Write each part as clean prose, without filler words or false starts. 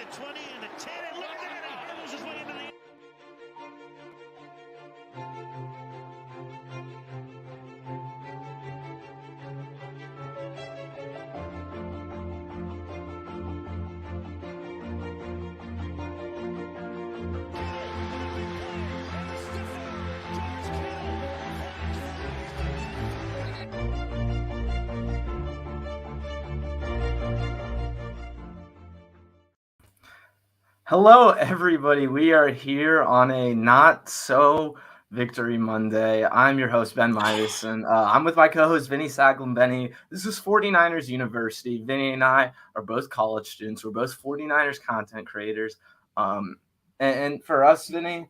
the 20 and the 10, and look at that! It was his way into the... Hello, everybody. We are here on a not so Victory Monday. I'm your host, Ben Myerson. I'm with my co-host, Vinny Saglin. Benny, this is 49ers University. Vinny and I are both college students. We're both 49ers content creators. And for us, Vinny,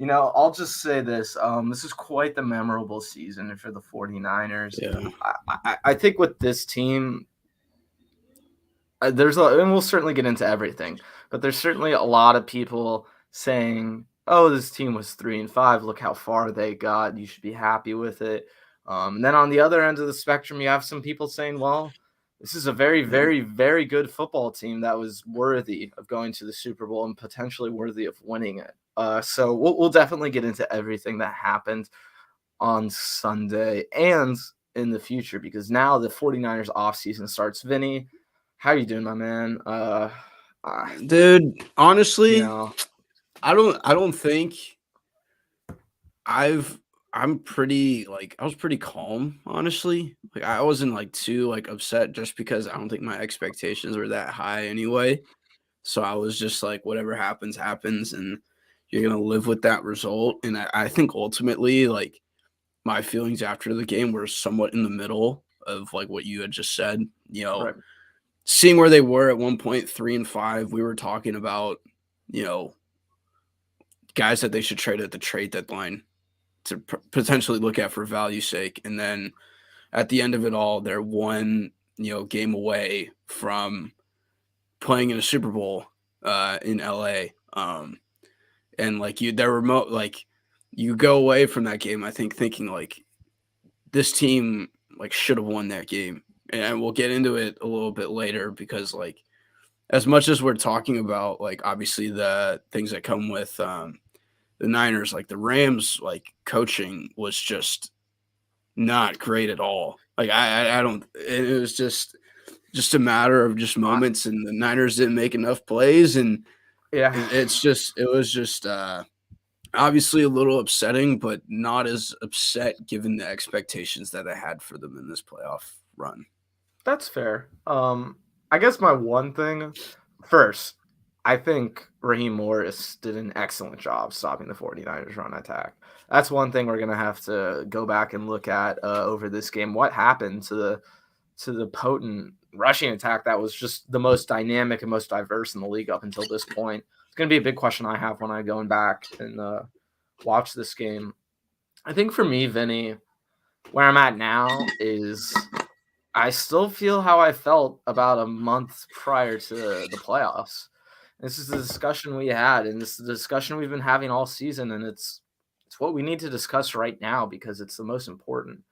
I'll just say this. This is quite the memorable season for the 49ers. Yeah. I think with this team, and we'll certainly get into everything, but there's certainly a lot of people saying, "Oh, this team was 3-5. Look how far they got. You should be happy with it." And then on the other end of the spectrum, you have some people saying, "Well, this is a very, very, very good football team that was worthy of going to the Super Bowl and potentially worthy of winning it." So we'll definitely get into everything that happened on Sunday and in the future, because now the 49ers offseason starts. Vinny, how you doing, my man? Dude, honestly, I don't think I was pretty calm, honestly. Like, I wasn't too upset, just because I don't think my expectations were that high anyway. So I was just like, whatever happens, happens, and you're gonna live with that result. And I think ultimately, my feelings after the game were somewhat in the middle of what you had just said. Right. Seeing where they were at one point, 3-5, we were talking about, guys that they should trade at the trade deadline to potentially look at for value sake. And then at the end of it all, they're one, game away from playing in a Super Bowl in LA. They're remote, you go away from that game, I think, thinking this team should have won that game. And we'll get into it a little bit later, because as much as we're talking about obviously the things that come with the Niners, the Rams coaching was just not great at all. I don't. It was just a matter of just moments, and the Niners didn't make enough plays, and it was just obviously a little upsetting, but not as upset given the expectations that I had for them in this playoff run. That's fair. I guess my one thing first, I think Raheem Morris did an excellent job stopping the 49ers run attack. That's one thing we're going to have to go back and look at over this game. What happened to the potent rushing attack that was just the most dynamic and most diverse in the league up until this point? It's going to be a big question I have when I go back and watch this game. I think for me, Vinny, where I'm at now is I still feel how I felt about a month prior to the playoffs. This is the discussion we had, and this is the discussion we've been having all season, and it's what we need to discuss right now, because it's the most important.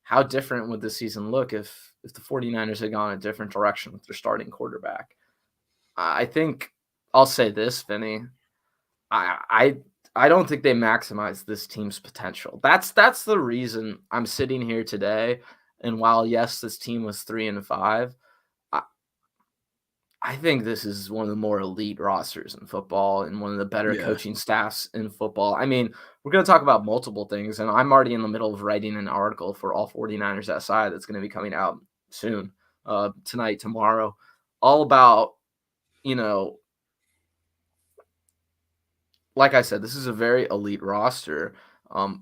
How different would the season look if the 49ers had gone a different direction with their starting quarterback? I think I'll say this, Vinny. I don't think they maximized this team's potential. That's the reason I'm sitting here today. And while, yes, this team was 3-5, I think this is one of the more elite rosters in football and one of the better coaching staffs in football. I mean, we're going to talk about multiple things, and I'm already in the middle of writing an article for all 49ers SI that's going to be coming out soon, tonight, tomorrow, all about, like I said, this is a very elite roster.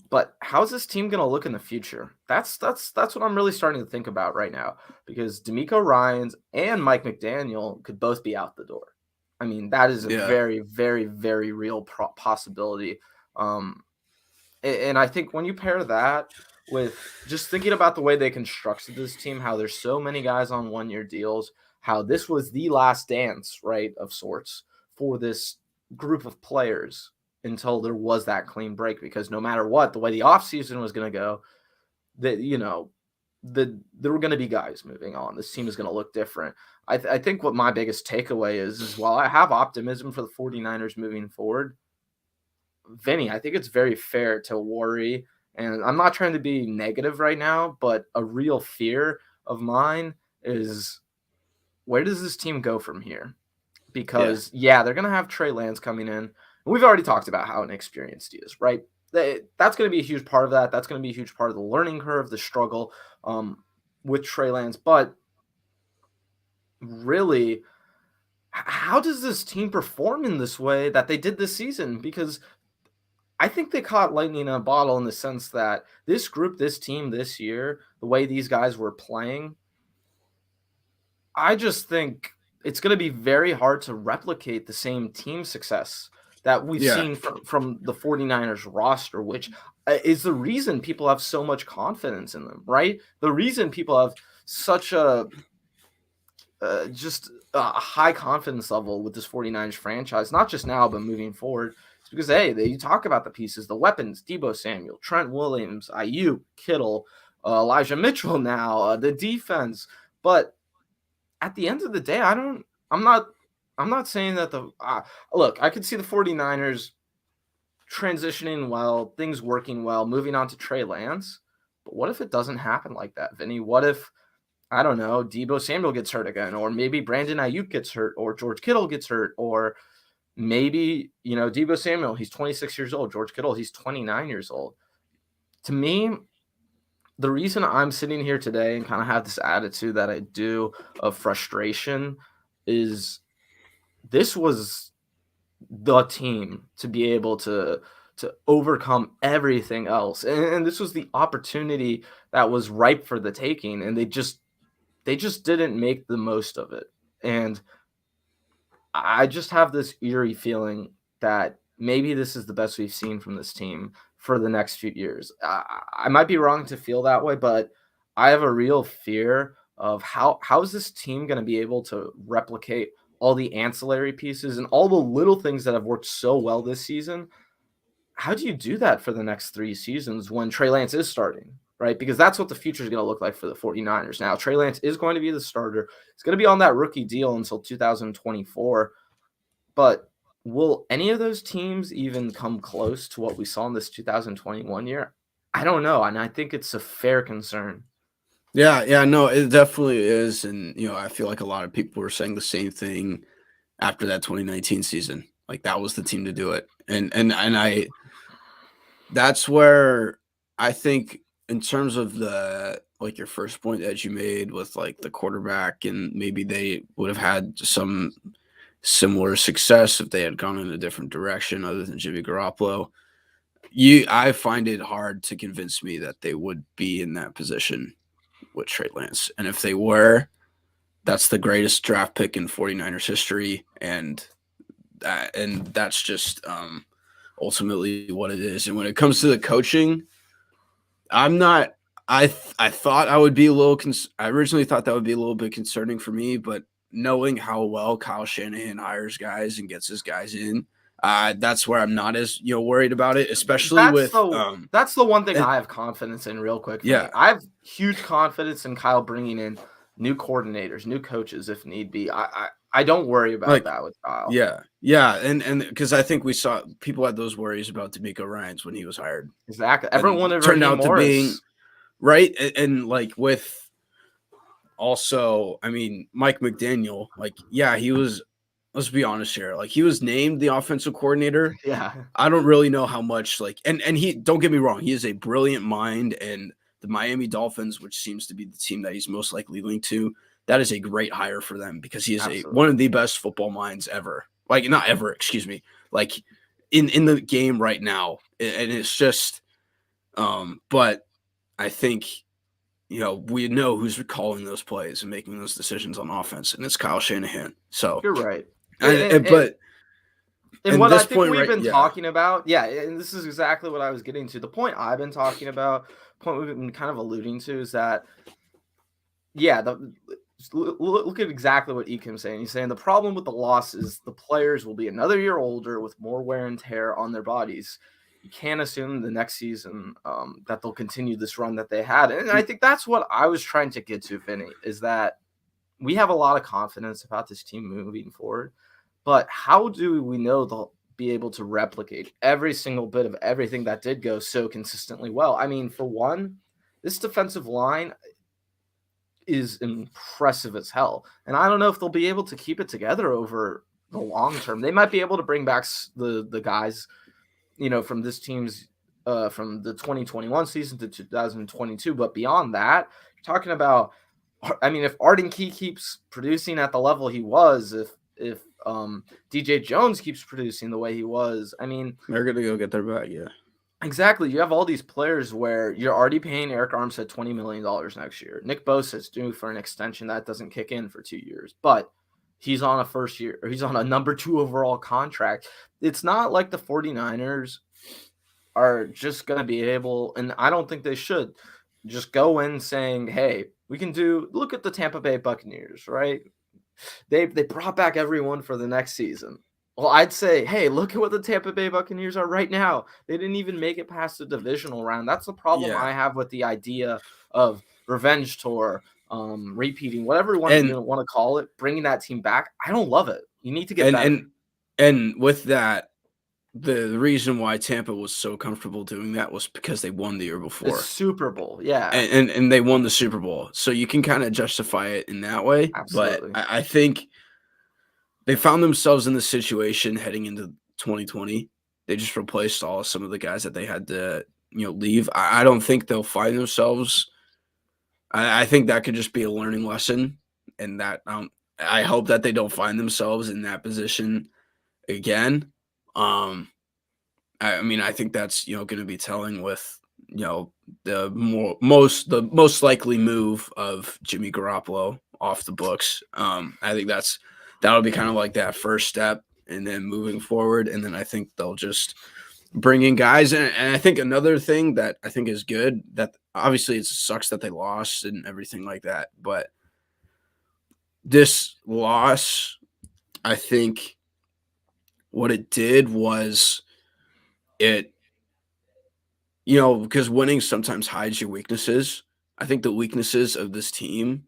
But how's this team going to look in the future? That's what I'm really starting to think about right now, because DeMeco Ryans and Mike McDaniel could both be out the door. I mean, that is a very, very, very real possibility. And I think when you pair that with just thinking about the way they constructed this team, how there's so many guys on one-year deals, how this was the last dance, right, of sorts for this group of players until there was that clean break, because no matter what, the way the offseason was going to go, that there were going to be guys moving on. This team is going to look different. I think what my biggest takeaway is while I have optimism for the 49ers moving forward, Vinny, I think it's very fair to worry. And I'm not trying to be negative right now, but a real fear of mine is where does this team go from here? Because, they're going to have Trey Lance coming in. We've already talked about how inexperienced he is, right? That's going to be a huge part of that. That's going to be a huge part of the learning curve, the struggle with Trey Lance. But really, how does this team perform in this way that they did this season? Because I think they caught lightning in a bottle in the sense that this group, this team this year, the way these guys were playing, I just think it's going to be very hard to replicate the same team success that we've seen from the 49ers roster, which is the reason people have so much confidence in them, right? The reason people have such a high confidence level with this 49ers franchise, not just now, but moving forward. It's because, you talk about the pieces, the weapons, Deebo Samuel, Trent Williams, Ayuk, Kittle, Elijah Mitchell now, the defense. But at the end of the day, I'm not saying that look, I could see the 49ers transitioning well, things working well, moving on to Trey Lance. But what if it doesn't happen like that, Vinny? What if, I don't know, Deebo Samuel gets hurt again, or maybe Brandon Ayuk gets hurt, or George Kittle gets hurt, or maybe, Deebo Samuel, he's 26 years old. George Kittle, he's 29 years old. To me, the reason I'm sitting here today and kind of have this attitude that I do of frustration is this was the team to be able to overcome everything else. And this was the opportunity that was ripe for the taking. And they just didn't make the most of it. And I just have this eerie feeling that maybe this is the best we've seen from this team for the next few years. I might be wrong to feel that way, but I have a real fear of how is this team going to be able to replicate all the ancillary pieces and all the little things that have worked so well this season. How do you do that for the next 3 seasons when Trey Lance is starting, right? Because that's what the future is going to look like for the 49ers. Now, Trey Lance is going to be the starter. He's going to be on that rookie deal until 2024. But will any of those teams even come close to what we saw in this 2021 year? I don't know, and I think it's a fair concern. Yeah, no, it definitely is. And, I feel like a lot of people were saying the same thing after that 2019 season. Like, that was the team to do it. And that's where I think in terms of your first point that you made with the quarterback, and maybe they would have had some similar success if they had gone in a different direction other than Jimmy Garoppolo. I find it hard to convince me that they would be in that position with Trey Lance. And if they were, that's the greatest draft pick in 49ers history. And that's just ultimately what it is. And when it comes to the coaching, I thought I would be a little I originally thought that would be a little bit concerning for me, but knowing how well Kyle Shanahan hires guys and gets his guys in, that's where I'm not as worried about it, especially that's the one thing I have confidence in real quick. Yeah. I have huge confidence in Kyle bringing in new coordinators, new coaches if need be. I don't worry about that with Kyle. Yeah, and because I think we saw people had those worries about D'Amico Ryans when he was hired. Exactly. Everyone turned out to being right, and with also, Mike McDaniel, he was. Let's be honest here. He was named the offensive coordinator. Yeah. I don't really know how much and he, don't get me wrong, he is a brilliant mind, and the Miami Dolphins, which seems to be the team that he's most likely linked to, that is a great hire for them because he is one of the best football minds ever. Not ever, excuse me. In the game right now. And it's just but I think we know who's calling those plays and making those decisions on offense, and it's Kyle Shanahan. So you're right. And what I think we've been talking about, and this is exactly what I was getting to. The point I've been talking about, point we've been kind of alluding to is that, look at exactly what Ekim's saying. He's saying the problem with the loss is the players will be another year older with more wear and tear on their bodies. can't assume the next season that they'll continue this run that they had. And I think that's what I was trying to get to, Vinny, is that we have a lot of confidence about this team moving forward. But how do we know they'll be able to replicate every single bit of everything that did go so consistently well? I mean, for one, this defensive line is impressive as hell. And I don't know if they'll be able to keep it together over the long term. They might be able to bring back the guys, from this team's from the 2021 season to 2022. But beyond that, you're talking about, I mean, if Arden Key keeps producing at the level he was, if DJ Jones keeps producing the way he was, I mean, they're gonna go get their bag. Yeah, exactly. You have all these players where you're already paying Eric Armstead $20 million next year. Nick Bosa's due for an extension that doesn't kick in for 2 years, but he's on a first year, or he's on a number 2 overall contract. It's not like the 49ers are just going to be able, and I don't think they should, just go in saying, hey, we can look at the Tampa Bay Buccaneers, right? They brought back everyone for the next season. Well, I'd say, hey, look at what the Tampa Bay Buccaneers are right now. They didn't even make it past the divisional round. That's the problem I have with the idea of revenge tour, repeating, whatever you want to call it, bringing that team back. I don't love it. You need to get better. And with that, the reason why Tampa was so comfortable doing that was because they won the year before. The Super Bowl, yeah. And they won the Super Bowl. So you can kind of justify it in that way. Absolutely. But I think they found themselves in the situation heading into 2020. They just replaced some of the guys that they had to, leave. I don't think they'll find themselves. I think that could just be a learning lesson, and that I hope that they don't find themselves in that position again. I mean, I think that's going to be telling with the most likely move of Jimmy Garoppolo off the books. I think that'll be kind of like that first step, and then moving forward, and then I think they'll just bring in guys. And I think another thing that I think is good, that obviously it sucks that they lost and everything like that, but this loss, I think what it did was because winning sometimes hides your weaknesses. I think the weaknesses of this team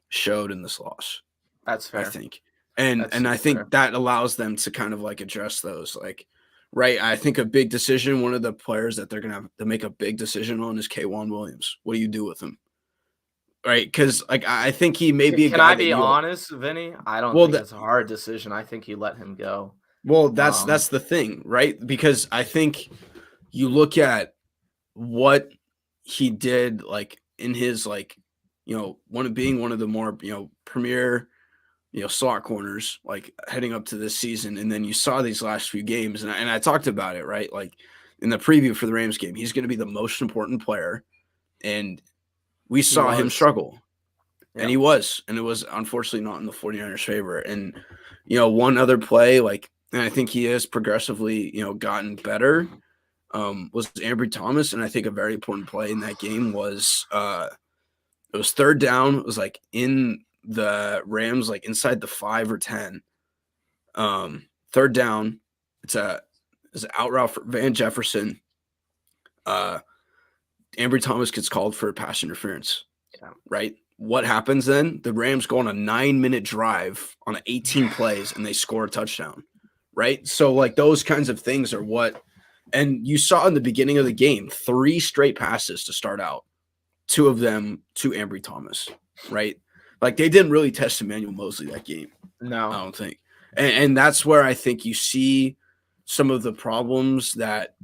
showed in this loss. That's fair. I think. And I think that allows them to kind of like address those, like, right. I think a big decision, one of the players that they're going to have to make a big decision on is Kaywon Williams. What do you do with him? Right. Because like, I think he may be a guy. Can I be honest, Vinny? I don't think it's a hard decision. I think you let him go. Well, that's the thing, right? Because I think you look at what he did, like in his, like, one of the more, premier, slot corners, like heading up to this season. And then you saw these last few games, and I talked about it, right? Like in the preview for the Rams game, he's going to be the most important player. And we saw him struggle. Yeah. And he was, and it was unfortunately not in the 49ers' favor. And, one other play, like, and I think he has progressively, gotten better, was Ambry Thomas. And I think a very important play in that game was, it was third down. It was like in the Rams, like inside the 5 or 10. Third down. It's an out route for Van Jefferson. Ambry Thomas gets called for pass interference. Yeah. Right. What happens then? The Rams go on a 9-minute drive on 18 plays and they score a touchdown. Right. So like those kinds of things are what, and you saw in the beginning of the game, 3 straight passes to start out, 2 of them to Ambry Thomas. Right. Like they didn't really test Emmanuel Mosley that game. No, I don't think. And that's where I think you see some of the problems that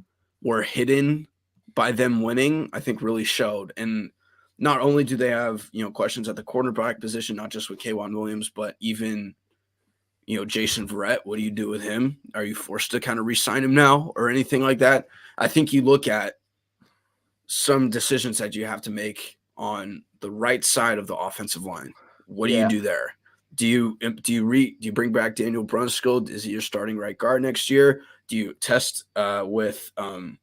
were hidden by them winning, I think really showed. And not only do they have, questions at the quarterback position, not just with Kaywon Williams, but even, Jason Verrett, what do you do with him? Are you forced to kind of re-sign him now or anything like that? I think you look at some decisions that you have to make on the right side of the offensive line. What do you do there? Do you bring back Daniel Brunskill? Is he your starting right guard next year? Do you test with Aaron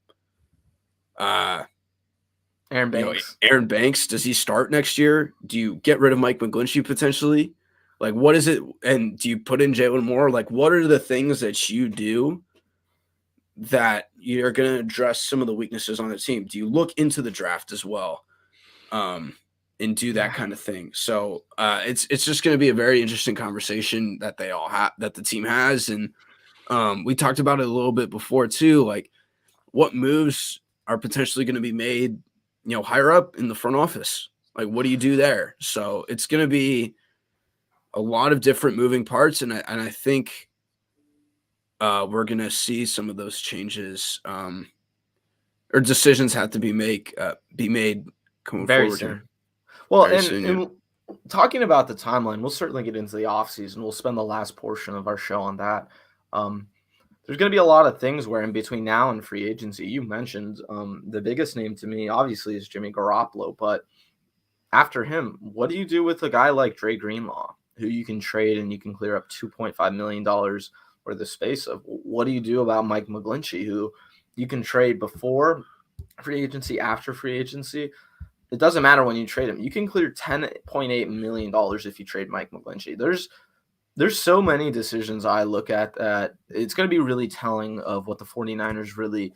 Banks? Aaron Banks, does he start next year? Do you get rid of Mike McGlinchey potentially? Like, what is it? And do you put in Jalen Moore? Like, what are the things that you do that you're going to address some of the weaknesses on the team? Do you look into the draft as well, and do that kind of thing? So it's just going to be a very interesting conversation that they all have, that the team has, and we talked about it a little bit before too. Like, what moves are potentially going to be made, higher up in the front office? Like, what do you do there? So it's going to be a lot of different moving parts, and I think we're going to see some of those changes, or decisions have to be made coming Very forward soon. here. Well, Very and, soon, and talking about the timeline, we'll certainly get into the offseason. We'll spend the last portion of our show on that. There's going to be a lot of things where in between now and free agency, you mentioned the biggest name to me, obviously, is Jimmy Garoppolo. But after him, what do you do with a guy like Dre Greenlaw, who you can trade and you can clear up $2.5 million worth of space of? What do you do about Mike McGlinchey, who you can trade before free agency, after free agency? It doesn't matter when you trade him. You can clear $10.8 million if you trade Mike McGlinchey. There's so many decisions I look at that it's going to be really telling of what the 49ers really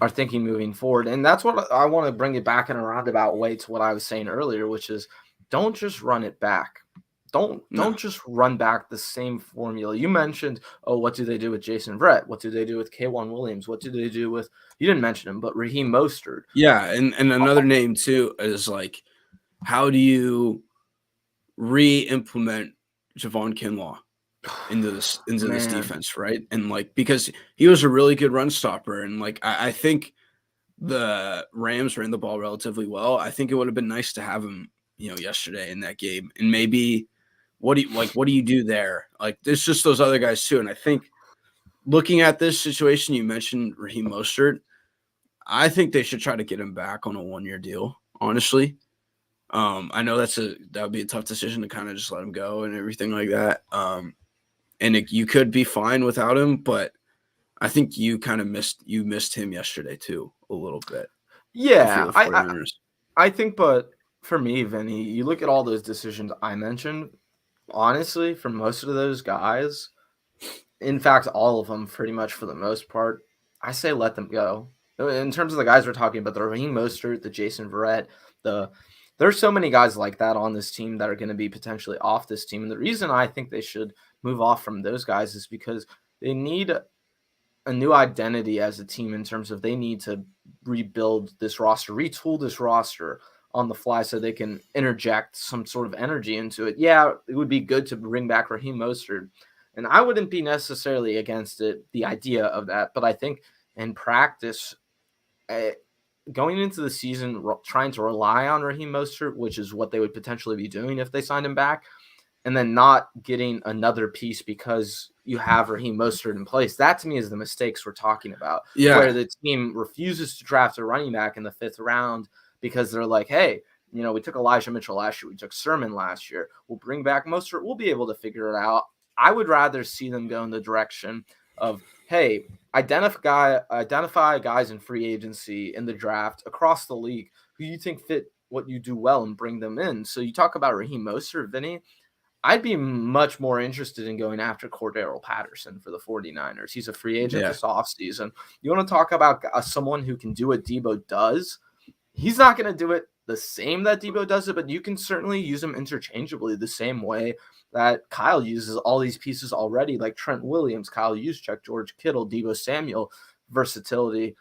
are thinking moving forward. And that's what I want to bring it back in a roundabout way to what I was saying earlier, which is don't just run it back. Don't just run back the same formula. You mentioned, what do they do with Jason Verrett? What do they do with Kaywon Williams? What do they do with, you didn't mention him, but Raheem Mostert? Yeah, and another name too is like, how do you re-implement Javon Kinlaw into this defense, right? And like, because he was a really good run stopper, and like I think the Rams ran the ball relatively well. I think it would have been nice to have him, yesterday in that game. And maybe what do you do there? Like, there's just those other guys too. And I think looking at this situation, you mentioned Raheem Mostert. I think they should try to get him back on a 1-year deal, honestly. I know that would be a tough decision to kind of just let him go and everything like that. And you could be fine without him, but I think you kind of missed him yesterday too, a little bit. Yeah, I think, but for me, Vinny, you look at all those decisions I mentioned, honestly, for most of those guys, in fact, all of them pretty much for the most part, I say let them go. In terms of the guys we're talking about, the Raheem Mostert, the Jason Verrett, there's so many guys like that on this team that are going to be potentially off this team. And the reason I think they should move off from those guys is because they need a new identity as a team in terms of they need to rebuild this roster, retool this roster on the fly so they can interject some sort of energy into it. Yeah, it would be good to bring back Raheem Mostert, and I wouldn't be necessarily against it, the idea of that. But I think in practice, going into the season, trying to rely on Raheem Mostert, which is what they would potentially be doing if they signed him back, and then not getting another piece because you have Raheem Mostert in place. That to me is the mistakes we're talking about. Yeah. Where the team refuses to draft a running back in the 5th round because they're like, hey, we took Elijah Mitchell last year. We took Sermon last year. We'll bring back Mostert. We'll be able to figure it out. I would rather see them go in the direction of, hey, identify guys in free agency in the draft across the league who you think fit what you do well and bring them in. So you talk about Raheem Mostert, Vinny, I'd be much more interested in going after Cordero Patterson for the 49ers. He's a free agent this offseason. You want to talk about someone who can do what Debo does? He's not going to do it the same that Debo does it, but you can certainly use him interchangeably the same way that Kyle uses all these pieces already, like Trent Williams, Kyle Juszczyk, George Kittle, Debo Samuel, versatility.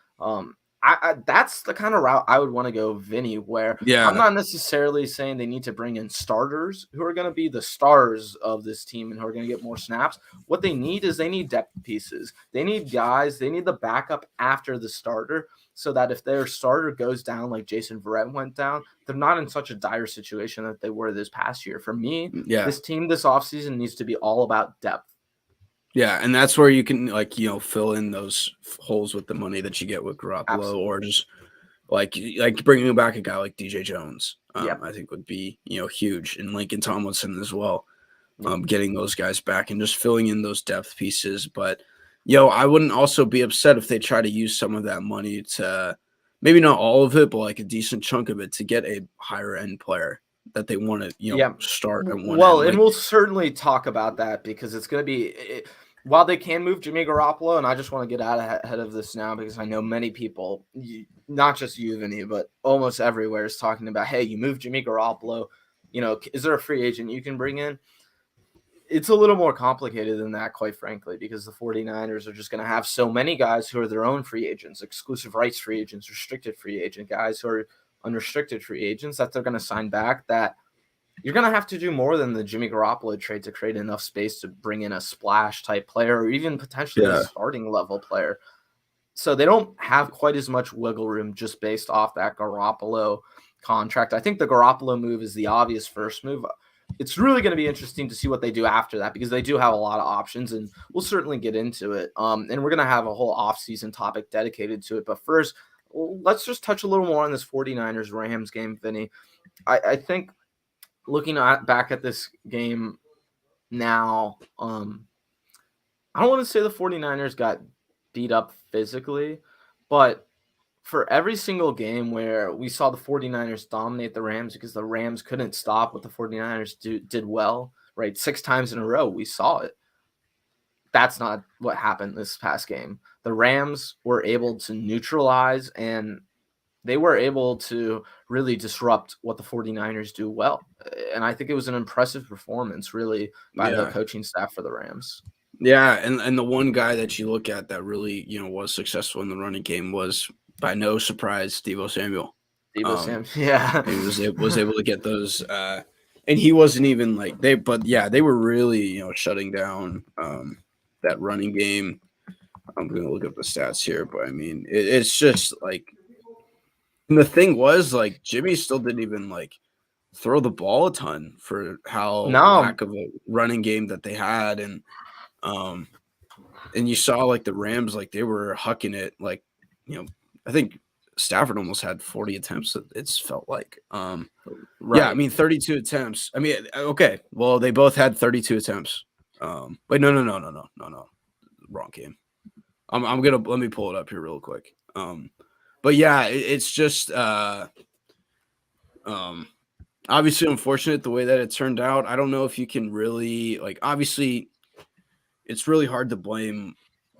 That's the kind of route I would want to go, Vinny, where I'm not necessarily saying they need to bring in starters who are going to be the stars of this team and who are going to get more snaps. What they need is they need depth pieces. They need guys. They need the backup after the starter so that if their starter goes down like Jason Verrett went down, they're not in such a dire situation that they were this past year. For me, this team this offseason needs to be all about depth. Yeah, and that's where you can fill in those holes with the money that you get with Garoppolo. Absolutely. Or just like bringing back a guy like DJ Jones. I think would be huge, and Lincoln Tomlinson as well. Getting those guys back and just filling in those depth pieces. But I wouldn't also be upset if they try to use some of that money to, maybe not all of it, but like a decent chunk of it to get a higher end player that they want to start at one. Well, and we'll certainly talk about that because it's going to be while they can move Jimmy Garoppolo, and I just want to get out ahead of this now because I know many people, not just you, Vinny, but almost everywhere is talking about, hey, you move Jimmy Garoppolo, is there a free agent you can bring in? It's a little more complicated than that, quite frankly, because the 49ers are just going to have so many guys who are their own free agents, exclusive rights free agents, restricted free agent guys who are unrestricted free agents that they're going to sign back, that you're going to have to do more than the Jimmy Garoppolo trade to create enough space to bring in a splash type player or even potentially a starting level player. So they don't have quite as much wiggle room just based off that Garoppolo contract. I think the Garoppolo move is the obvious first move. It's really going to be interesting to see what they do after that because they do have a lot of options, and we'll certainly get into it. And we're going to have a whole offseason topic dedicated to it. But first, let's just touch a little more on this 49ers-Rams game, Vinny. I think looking back at this game now, I don't want to say the 49ers got beat up physically, but for every single game where we saw the 49ers dominate the Rams because the Rams couldn't stop what the 49ers did well, right? 6 times in a row, we saw it. That's not what happened this past game. The Rams were able to neutralize and they were able to really disrupt what the 49ers do well. And I think it was an impressive performance, really, by the coaching staff for the Rams. Yeah, and the one guy that you look at that really, was successful in the running game was, by no surprise, Deebo Samuel. He was able to get those, and he wasn't even they were really, shutting down that running game. I'm going to look up the stats here, but I mean, it's just and the thing was, Jimmy still didn't even throw the ball a ton for how lack of a running game that they had, and you saw the Rams they were hucking it I think Stafford almost had 40 attempts. It's felt like right. Yeah, I mean 32 attempts. I mean, okay, well they both had 32 attempts. Wait, no, wrong game. I'm gonna let me pull it up here real quick. But yeah, it's just obviously unfortunate the way that it turned out. I don't know if you can really obviously it's really hard to blame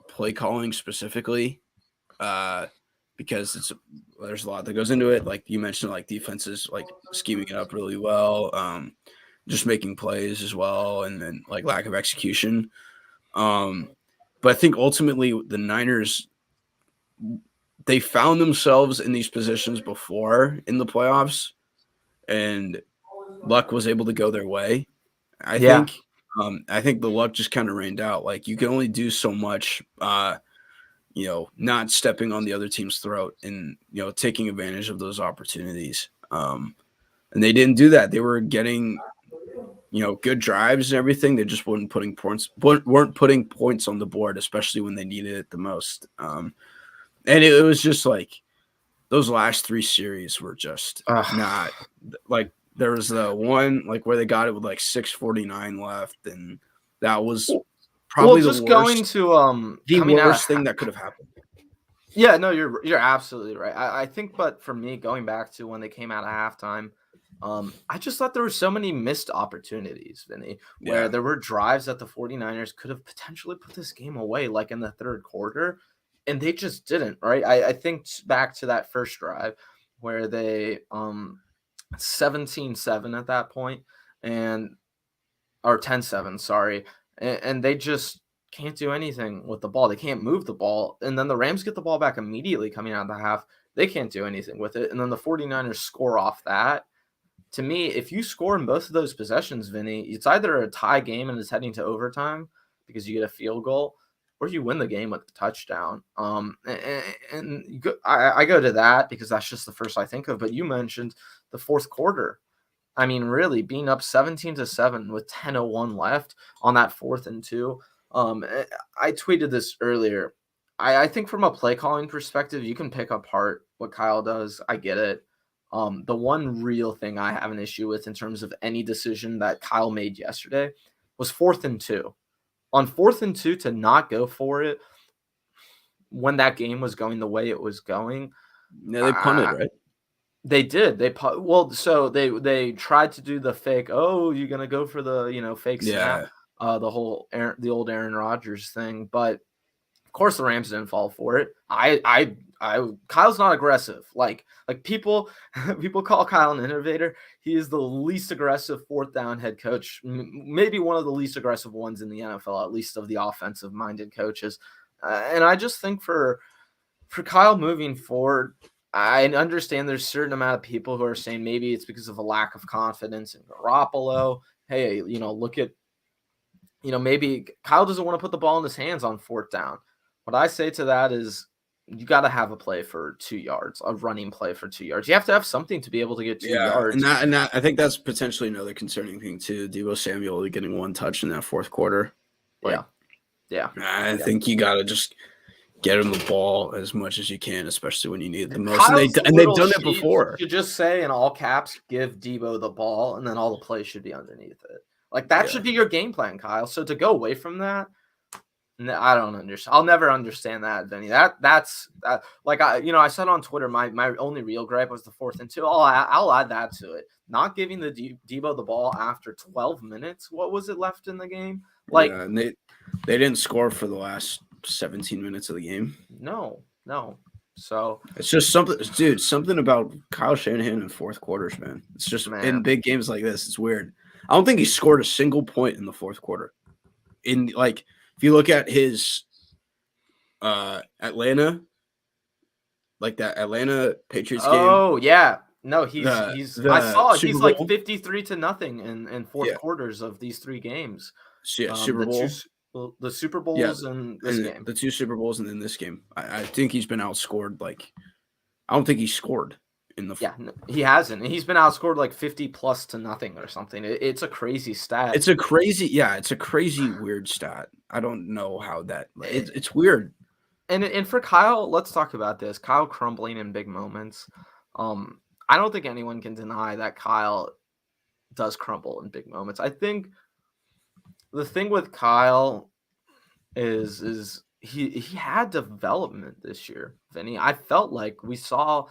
play calling specifically because there's a lot that goes into it. Like you mentioned, defenses scheming it up really well, just making plays as well, and then lack of execution. But I think ultimately the Niners, they found themselves in these positions before in the playoffs, and luck was able to go their way. I think the luck just kind of rained out. You can only do so much, not stepping on the other team's throat and, taking advantage of those opportunities. And they didn't do that. They were getting, good drives and everything. They just weren't putting points on the board, especially when they needed it the most. And it was just those last 3 series were just not there was the one where they got it with 6:49 left, and that was probably the worst. Going to the worst thing that could have happened. Yeah, no, you're absolutely right. I think, but for me, going back to when they came out of halftime, I just thought there were so many missed opportunities, Vinny, where there were drives that the 49ers could have potentially put this game away, in the third quarter. And they just didn't, right? I think back to that first drive where they 17-7 at that point, or 10-7, sorry. And they just can't do anything with the ball. They can't move the ball. And then the Rams get the ball back immediately coming out of the half. They can't do anything with it. And then the 49ers score off that. To me, if you score in both of those possessions, Vinny, it's either a tie game and it's heading to overtime because you get a field goal, or you win the game with a touchdown. I go to that because that's just the first I think of. But you mentioned the fourth quarter. I mean, really being up 17-7 with 10:01 left on that 4th and 2. I tweeted this earlier. I think from a play calling perspective, you can pick apart what Kyle does. I get it. The one real thing I have an issue with in terms of any decision that Kyle made yesterday was 4th and 2. On 4th and 2 to not go for it when that game was going the way it was going. Yeah, they punted, right? They did. So they tried to do the fake, you're going to go for the, fake snap. the old Aaron Rodgers thing, but of course the Rams didn't fall for it. Kyle's not aggressive. Like people call Kyle an innovator. He is the least aggressive fourth down head coach, maybe one of the least aggressive ones in the NFL, at least of the offensive minded coaches. And I just think for Kyle moving forward, I understand there's a certain amount of people who are saying maybe it's because of a lack of confidence in Garoppolo. Hey, look at, maybe Kyle doesn't want to put the ball in his hands on fourth down. What I say to that is you got to have a play for 2 yards, a running play for 2 yards. You have to have something to be able to get 2 yards. And that I think that's potentially another concerning thing too. Deebo Samuel getting 1 touch in that fourth quarter. Yeah. I think you got to just get him the ball as much as you can, especially when you need it the most. And they've done it before. You just say in all caps, give Deebo the ball, and then all the plays should be underneath it. Like that should be your game plan, Kyle. So to go away from that, I don't understand. I'll never understand that, Vinny. That's I said on Twitter, my only real gripe was the 4th and 2. I'll add that to it. Not giving the Deebo the ball after 12 minutes. What was it left in the game? And they didn't score for the last 17 minutes of the game. No. So it's just something about Kyle Shanahan in fourth quarters, man. It's just in big games like this, it's weird. I don't think he scored a single point in the fourth quarter. If you look at his Atlanta, like that Atlanta Patriots game. Oh yeah. No, he's I saw he's like 53-0 in fourth quarters of these 3 games. Yeah, Super Bowl. The Super Bowls and this game. The 2 Super Bowls and then this game. I think he's been outscored. I don't think he scored in the. Yeah, no, he hasn't. He's been outscored 50+0 or something. It's a crazy stat. It's a crazy weird stat. I don't know how that. It's weird. And for Kyle, let's talk about this. Kyle crumbling in big moments. I don't think anyone can deny that Kyle does crumble in big moments. I think the thing with Kyle is he had development this year, Vinny. I felt like we saw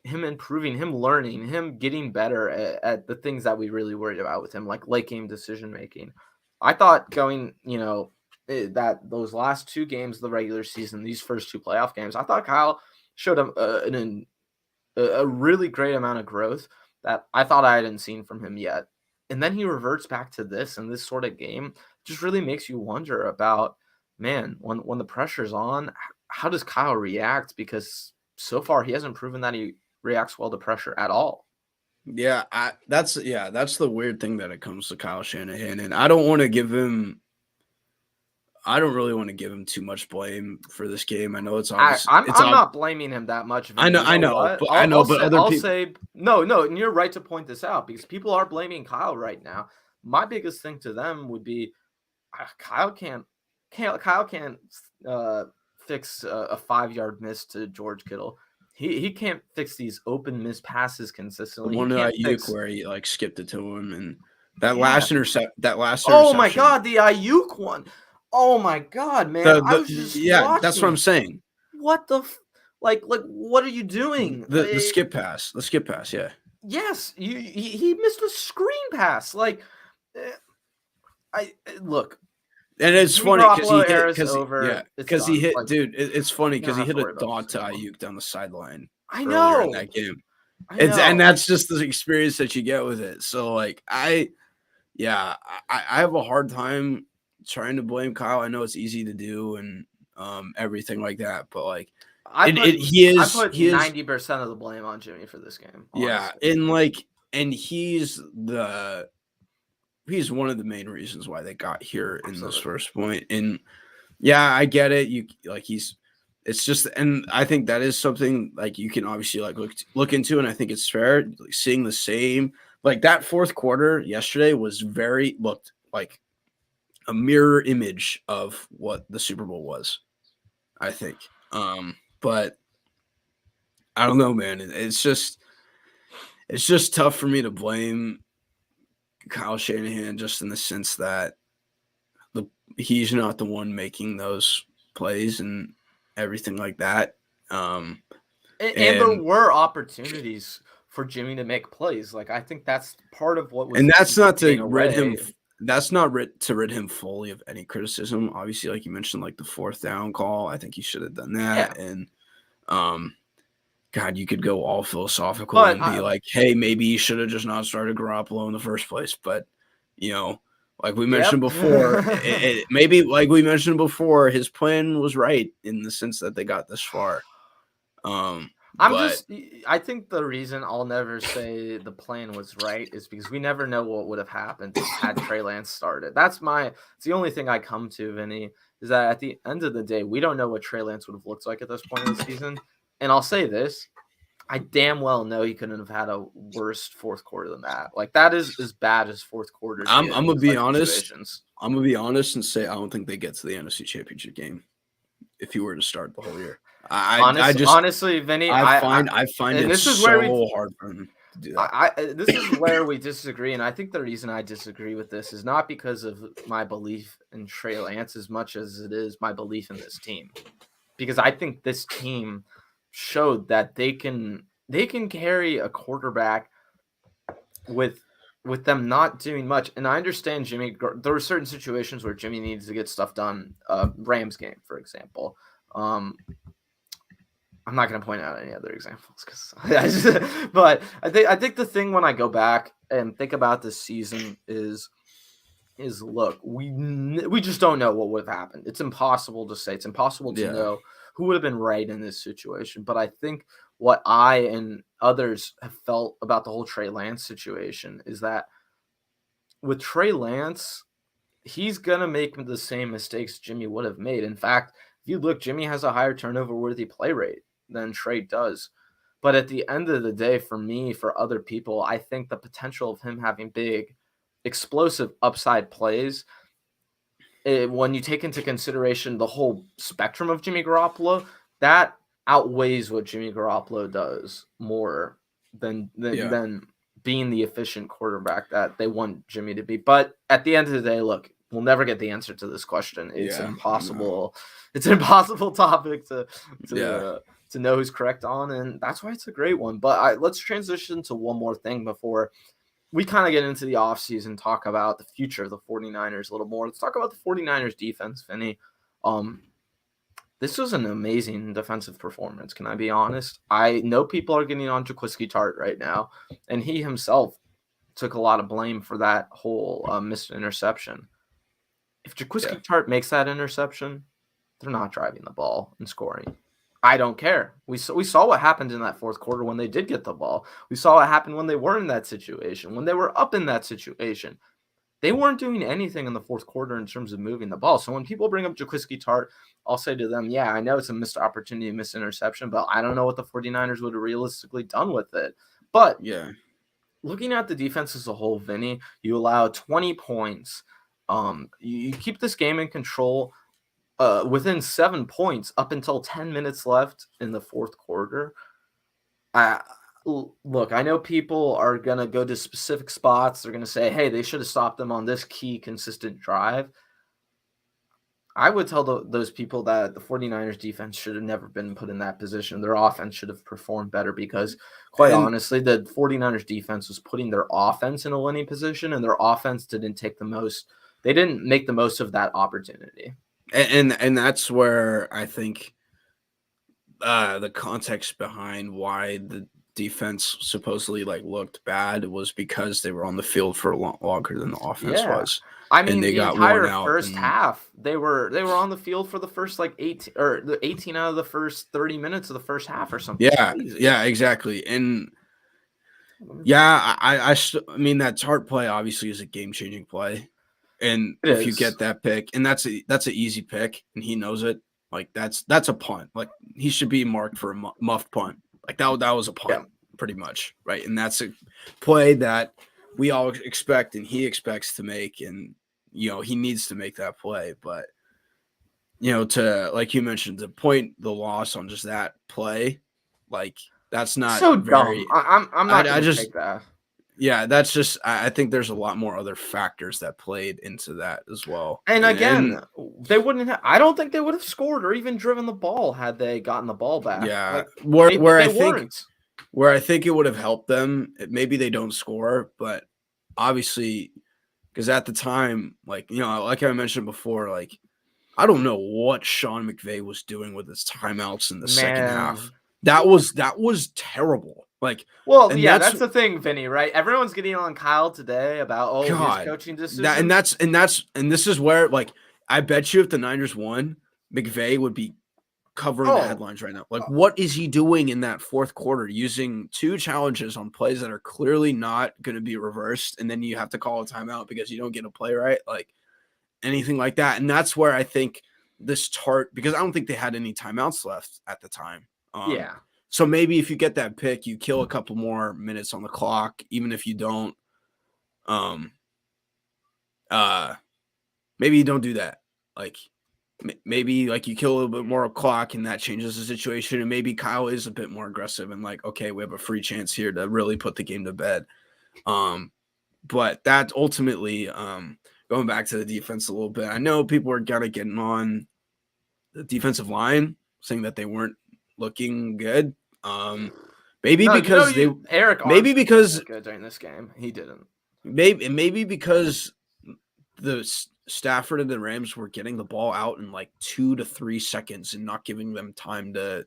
him improving, him learning, him getting better at the things that we really worried about with him, like late game decision making. I thought going, that those last 2 games of the regular season, these first 2 playoff games, I thought Kyle showed a really great amount of growth that I thought I hadn't seen from him yet. And then he reverts back to this, and this sort of game just really makes you wonder about, man, when the pressure's on, how does Kyle react? Because so far he hasn't proven that he reacts well to pressure at all. Yeah, that's the weird thing that it comes to Kyle Shanahan, and I don't really want to give him too much blame for this game. I know it's obvious. I'm not blaming him that much. I know, but other people. Say no, and you're right to point this out because people are blaming Kyle right now. My biggest thing to them would be Kyle can't fix a 5-yard miss to George Kittle. He can't fix these open missed passes consistently. One Ayuk where he skipped it to him, and that last interception. Oh my God, the Ayuk one. Oh my God, man! I was just watching. That's what I'm saying. What the what are you doing? The skip pass. Yeah. Yes, he missed a screen pass. Look. And it's funny because he hit, dude. It's funny because he hit a dot to Ayuk down the sideline. I know in that game, and that's just the experience that you get with it. So I have a hard time trying to blame Kyle. I know it's easy to do and everything like that, but I put 90% of the blame on Jimmy for this game. Honestly. Yeah, and he's one of the main reasons why they got here in this first point. And yeah, I get it. It's just, and I think that is something you can obviously look into, and I think it's fair seeing the same that fourth quarter yesterday looked like a mirror image of what the Super Bowl was, I think. But I don't know, man. It's just tough for me to blame Kyle Shanahan just in the sense that he's not the one making those plays and everything like that. And there were opportunities for Jimmy to make plays. I think that's part of what was. And that's not to rid him. that's not to rid him fully of any criticism. Obviously, like you mentioned, like the 4th down call, I think he should have done that. Yeah. And God, you could go all philosophical But and be like, hey, maybe he should have just not started Garoppolo in the first place. But, like we mentioned before, maybe like we mentioned before, his plan was right in the sense that they got this far. I think the reason I'll never say the plan was right is because we never know what would have happened had Trey Lance started. It's the only thing I come to, Vinny, is that at the end of the day, we don't know what Trey Lance would have looked like at this point in the season. And I'll say this, I damn well know he couldn't have had a worse fourth quarter than that. Like, that is as bad as fourth quarter. I'm gonna be honest. I'm gonna be honest and say I don't think they get to the NFC Championship game if you were to start the whole year. Honestly, Vinny, I find it so hard for him to do that. This is where we disagree, and I think the reason I disagree with this is not because of my belief in Trey Lance as much as it is my belief in this team, because I think this team showed that they can carry a quarterback with them not doing much. And I understand Jimmy. There were certain situations where Jimmy needs to get stuff done. Rams game, for example. I'm not going to point out any other examples, but I think the thing when I go back and think about this season is look, we just don't know what would have happened. It's impossible to say. It's impossible to know who would have been right in this situation. But I think what I and others have felt about the whole Trey Lance situation is that with Trey Lance, he's going to make the same mistakes Jimmy would have made. In fact, if you look, Jimmy has a higher turnover-worthy play rate than Trey does. But at the end of the day, for me, for other people, I think the potential of him having big, explosive upside plays, when you take into consideration the whole spectrum of Jimmy Garoppolo, that outweighs what Jimmy Garoppolo does more than being the efficient quarterback that they want Jimmy to be. But at the end of the day, look, we'll never get the answer to this question. It's impossible. It's an impossible topic to know who's correct on, and that's why it's a great one. But let's transition to one more thing before we kind of get into the offseason, talk about the future of the 49ers a little more. Let's talk about the 49ers defense, Vinny. This was an amazing defensive performance. Can I be honest? I know people are getting on Jaquiski Tartt right now, and he himself took a lot of blame for that whole missed interception. If Jaquiski Tartt makes that interception, they're not driving the ball and scoring. I don't care. We saw what happened in that fourth quarter when they did get the ball. We saw what happened when they were in that situation, when they were up in that situation. They weren't doing anything in the fourth quarter in terms of moving the ball. So when people bring up Jaquiski Tartt, I'll say to them, yeah, I know it's a missed opportunity, missed interception, but I don't know what the 49ers would have realistically done with it. But looking at the defense as a whole, Vinny, you allow 20 points. You keep this game in control within 7 points up until 10 minutes left in the fourth quarter. Look, I know people are going to go to specific spots. They're going to say, hey, they should have stopped them on this key consistent drive. I would tell those people that the 49ers defense should have never been put in that position. Their offense should have performed better because, quite honestly, the 49ers defense was putting their offense in a winning position, and their offense didn't make the most of that opportunity. And that's where I think the context behind why the defense supposedly looked bad was because they were on the field for longer than the offense was. I mean, the entire first half, they were on the field for the first 18 out of the first 30 minutes of the first half or something. Yeah, exactly. And I mean that Tartt play obviously is a game-changing play. And if you get that pick, and that's an easy pick, and he knows it, that's a punt. He should be marked for a muffed punt. That was a punt, pretty much, right? And that's a play that we all expect, and he expects to make, and he needs to make that play. But to like you mentioned, to point the loss on just that play, that's not so very. Dumb. I'm not going to take that. Yeah, that's just – I think there's a lot more other factors that played into that as well. And again, they wouldn't have – I don't think they would have scored or even driven the ball had they gotten the ball back. Yeah, where I think it would have helped them, maybe they don't score, but obviously Because at the time, like, you know, like I mentioned before, like, I don't know what Sean McVay was doing with his timeouts in the second half. That was terrible. Like, well, and yeah, that's the thing, Vinny, right? Everyone's getting on Kyle today about his coaching decisions. And this is where, like, I bet you if the Niners won, McVay would be covering the headlines right now. Like, what is he doing in that fourth quarter, using 2 challenges on plays that are clearly not going to be reversed, and then you have to call a timeout because you don't get a play right, like anything like that. And that's where I think because I don't think they had any timeouts left at the time. Yeah. So maybe if you get that pick, you kill a couple more minutes on the clock, even if you don't. Maybe you don't do that. Like, maybe like you kill a little bit more clock and that changes the situation. And maybe Kyle is a bit more aggressive and like, okay, we have a free chance here to really put the game to bed. But that ultimately, going back to the defense a little bit, I know people are kind of getting on the defensive line, saying that they weren't looking good. Maybe because good during this game, he didn't. Maybe because the Stafford and the Rams were getting the ball out in like 2 to 3 seconds and not giving them time to,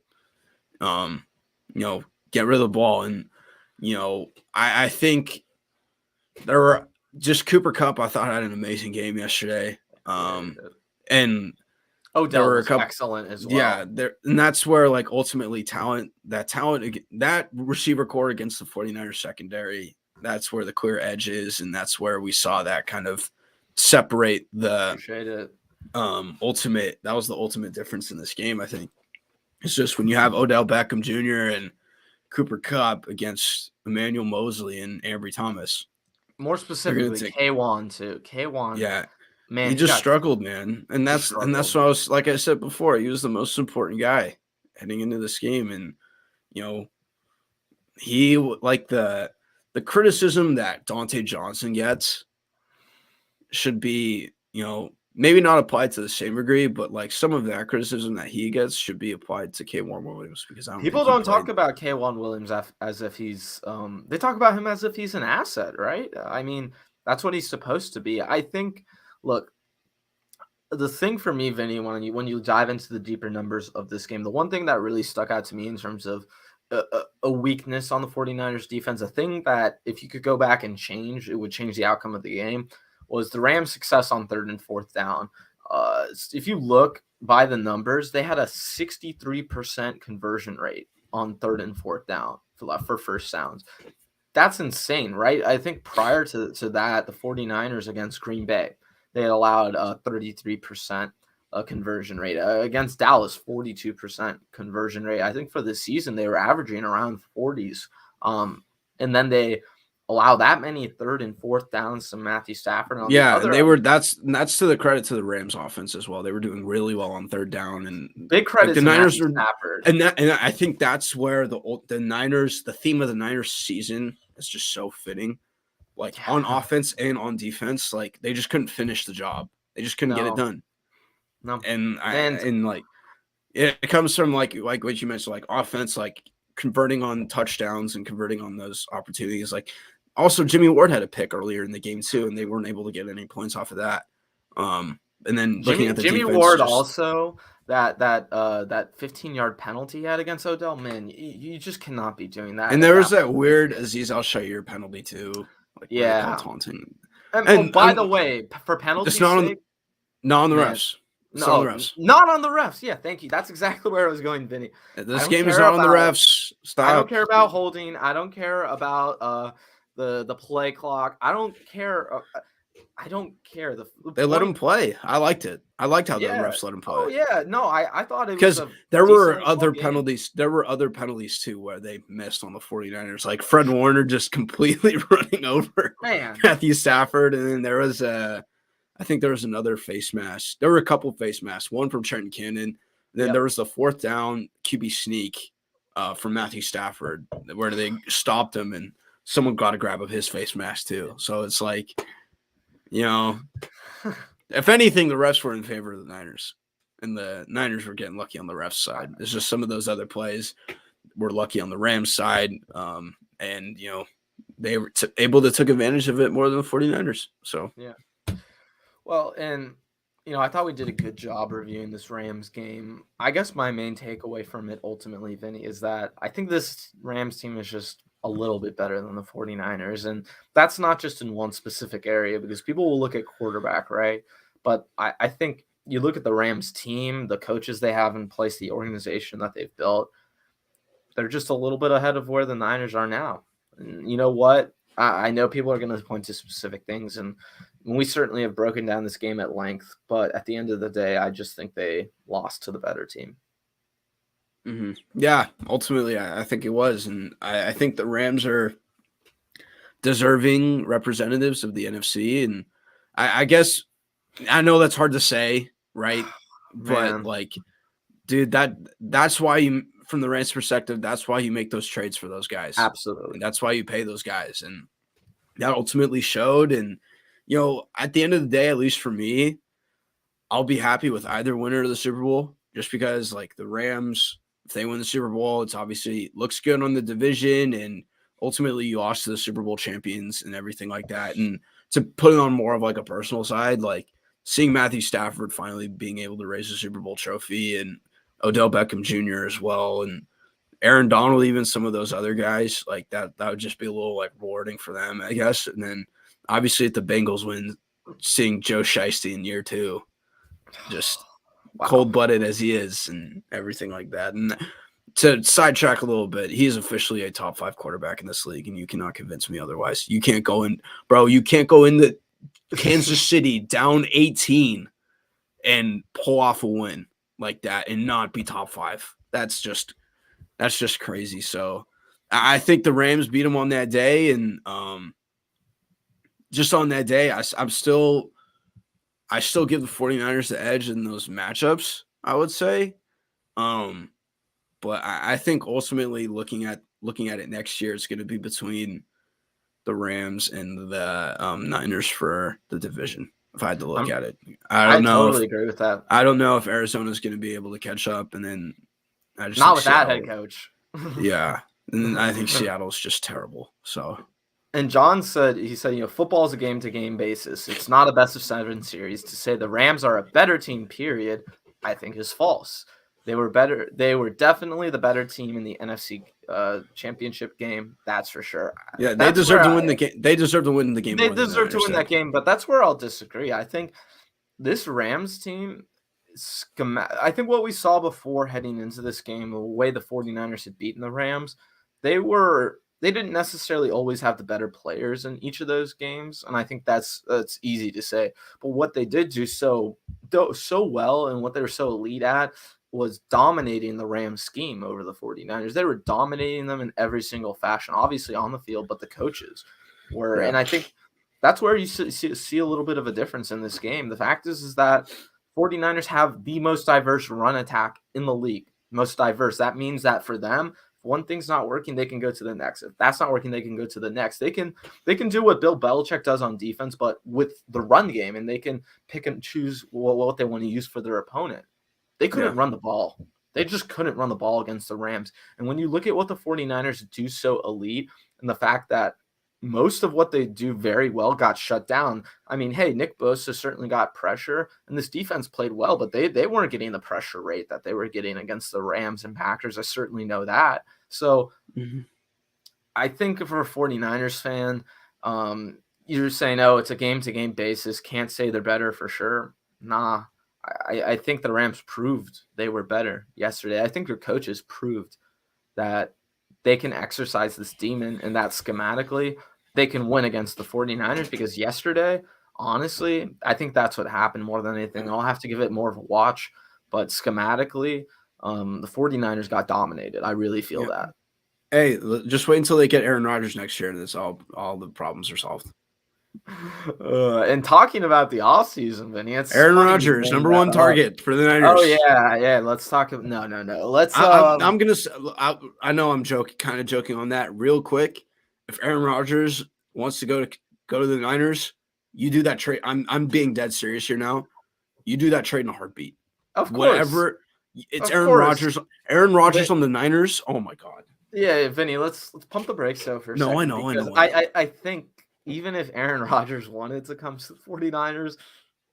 get rid of the ball. And, I think there were just Cooper Kupp, I thought had an amazing game yesterday. And Odell was excellent as well. Yeah, and that's where like ultimately that receiver core against the 49ers secondary, that's where the clear edge is, and that's where we saw that kind of separate the ultimate. That was the ultimate difference in this game, I think. It's just when you have Odell Beckham Jr. and Cooper Kupp against Emmanuel Mosley and Ambry Thomas. More specifically, Kaywon too. Kaywon. Yeah. Man, he just struggled, man. And that's what I was, like I said before, he was the most important guy heading into this game. And, he, like, the criticism that Dante Johnson gets should be, maybe not applied to the same degree, but like some of that criticism that he gets should be applied to Kaywon Williams, because people don't talk about Kaywon Williams as if he's they talk about him as if he's an asset, right? I mean, that's what he's supposed to be. I think, look, the thing for me, Vinny, when you dive into the deeper numbers of this game, the one thing that really stuck out to me in terms of a weakness on the 49ers defense, a thing that if you could go back and change, it would change the outcome of the game, was the Rams' success on 3rd and 4th down. If you look by the numbers, they had a 63% conversion rate on 3rd and 4th down for first downs. That's insane, right? I think prior to that, the 49ers against Green Bay, they had allowed a 33% conversion rate. Against Dallas, 42% conversion rate. I think for the season, they were averaging around 40s. And then they allow that many 3rd and 4th downs to Matthew Stafford. And they were that's to the credit to the Rams offense as well. They were doing really well on 3rd down, and big credit to Niners Stafford. And I think that's where the Niners, the theme of the Niners season is just so fitting. Like on offense and on defense, like they just couldn't finish the job. They just couldn't get it done. No. And like it comes from like what you mentioned, like offense, like converting on touchdowns and converting on those opportunities. Like also Jimmy Ward had a pick earlier in the game too, and they weren't able to get any points off of that. And then looking at the Jimmy defense, Ward also that 15-yard penalty he had against Odell, man, you just cannot be doing that. And there was that weird Azeez Al-Shaair penalty too. Like, taunting. And by the way, for penalties, not on the refs. No, not on the refs. Yeah, thank you. That's exactly where I was going, Vinny. This game is not on the refs. Stop. I don't care about holding. I don't care about the play clock. I don't care. They let him play. I liked it. I liked how the refs let him play. Oh yeah, no, I thought it was because there were other penalties. There were other penalties too where they missed on the 49ers, like Fred Warner just completely running over Matthew Stafford, and then there was I think there was another face mask. There were a couple face masks. One from Trenton Cannon. Then there was the 4th down QB sneak from Matthew Stafford where they stopped him, and someone got a grab of his face mask too. So it's like, if anything, the refs were in favor of the Niners, and the Niners were getting lucky on the refs side. It's just some of those other plays were lucky on the Rams side. And they were able to take advantage of it more than the 49ers. So Yeah. Well, and I thought we did a good job reviewing this Rams game. I guess my main takeaway from it ultimately, Vinny, is that I think this Rams team is just a little bit better than the 49ers. And that's not just in one specific area, because people will look at quarterback, right? But I think you look at the Rams team, the coaches they have in place, the organization that they've built, they're just a little bit ahead of where the Niners are now. And you know what? I know people are going to point to specific things, and we certainly have broken down this game at length, but at the end of the day, I just think they lost to the better team. Mm-hmm. Yeah, ultimately, I think it was. And I think the Rams are deserving representatives of the NFC. And I guess I know that's hard to say, right? But, dude, that's why you, from the Rams perspective, that's why you make those trades for those guys. Absolutely. And that's why you pay those guys. And that ultimately showed. And, at the end of the day, at least for me, I'll be happy with either winner of the Super Bowl, just because, the Rams, if they win the Super Bowl, it's obviously looks good on the division, and ultimately you lost to the Super Bowl champions and everything like that. And to put it on more of a personal side, seeing Matthew Stafford finally being able to raise a Super Bowl trophy, and Odell Beckham Jr. as well, and Aaron Donald, even some of those other guys, that would just be a little rewarding for them, I guess. And then obviously at the Bengals win, seeing Joe Shiesty in year 2, just cold-blooded as he is and everything like that. And to sidetrack a little bit, he is officially a top 5 quarterback in this league, and you cannot convince me otherwise. You can't go in, bro. You can't go into Kansas City down 18 and pull off a win like that and not be top 5. That's just crazy. So I think the Rams beat them on that day, and just on that day, I still give the 49ers the edge in those matchups, I would say. But I think ultimately looking at it next year, it's going to be between the Rams and the Niners for the division, if I had to look at it. I totally agree with that. I don't know if Arizona's going to be able to catch up, and then I just not with that head coach. Yeah, and I think Seattle's just terrible. So. And John said, football is a game-to-game basis. It's not a best-of-7 series. To say the Rams are a better team, period, I think is false. They were better. They were definitely the better team in the NFC championship game. That's for sure. Yeah, they deserve to win the game. They deserve to win the game. They deserve to win that game, but that's where I'll disagree. I think this Rams team, I think what we saw before heading into this game, the way the 49ers had beaten the Rams, they didn't necessarily always have the better players in each of those games, and I think that's easy to say. But what they did do so well, and what they were so elite at, was dominating the Rams scheme over the 49ers. They were dominating them in every single fashion, obviously on the field, but the coaches were. Yeah. And I think that's where you see a little bit of a difference in this game. The fact is that 49ers have the most diverse run attack in the league. Most diverse. That means that for them, one thing's not working, they can go to the next. If that's not working, they can go to the next. They can do what Bill Belichick does on defense, but with the run game, and they can pick and choose what they want to use for their opponent. They couldn't run the ball. They just couldn't run the ball against the Rams. And when you look at what the 49ers do so elite, and the fact that most of what they do very well got shut down. I mean, hey, Nick Bosa certainly got pressure, and this defense played well, but they weren't getting the pressure rate that they were getting against the Rams and Packers. I certainly know that. So I think for a 49ers fan, you're saying, oh, it's a game-to-game basis. Can't say they're better for sure. Nah. I think the Rams proved they were better yesterday. I think their coaches proved that they can exercise this demon, and that schematically they can win against the 49ers, because yesterday, honestly, I think that's what happened more than anything. I'll have to give it more of a watch, but schematically, the 49ers got dominated. I really feel that. Hey, just wait until they get Aaron Rodgers next year, and it's all the problems are solved. And talking about the offseason, Vinny, it's Aaron Rodgers, number one target for the Niners. Oh yeah. Let's talk. No. Let's. I'm gonna. I know I'm kind of joking on that. Real quick, if Aaron Rodgers wants to go to the Niners, you do that trade. I'm being dead serious here now. You do that trade in a heartbeat. Of course. Whatever. It's Aaron Rodgers. Aaron Rodgers on the Niners. Oh my God. Yeah, Vinny, let's pump the brakes though for a No, second. I know. Because I think even if Aaron Rodgers wanted to come to the 49ers,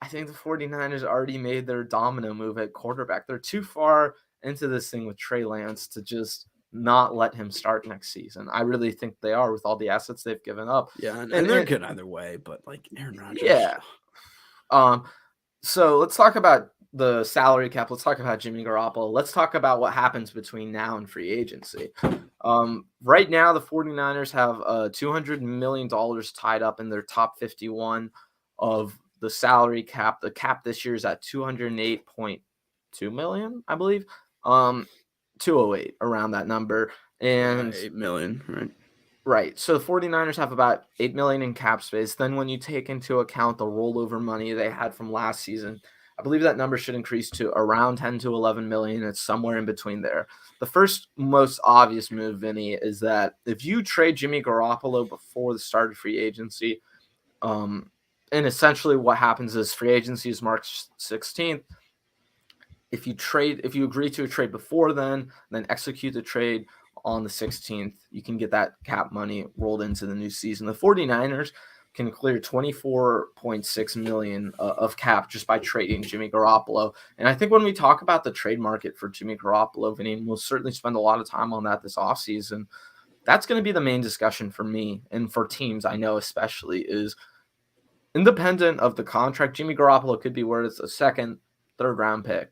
I think the 49ers already made their domino move at quarterback. They're too far into this thing with Trey Lance to just not let him start next season. I really think they are with all the assets they've given up. Yeah, and they're good either way, but like Aaron Rodgers. Yeah. So let's talk about the salary cap. Let's talk about Jimmy Garoppolo. Let's talk about what happens between now and free agency. Right now, the 49ers have $200 million tied up in their top 51 of the salary cap. The cap this year is at $208.2 million, I believe. 208 around that number. And 8 million, right? Right. So the 49ers have about $8 million in cap space. Then when you take into account the rollover money they had from last season, I believe that number should increase to around 10 to 11 million. It's somewhere in between there. The first most obvious move, Vinny, is that if you trade Jimmy Garoppolo before the start of free agency, and essentially what happens is free agency is March 16th. If you agree to a trade before then execute the trade on the 16th, you can get that cap money rolled into the new season. The 49ers can clear $24.6 million of cap just by trading Jimmy Garoppolo. And I think when we talk about the trade market for Jimmy Garoppolo, Vinny, we'll certainly spend a lot of time on that this offseason. That's going to be the main discussion for me and for teams I know especially is independent of the contract, Jimmy Garoppolo could be worth a second, third round pick.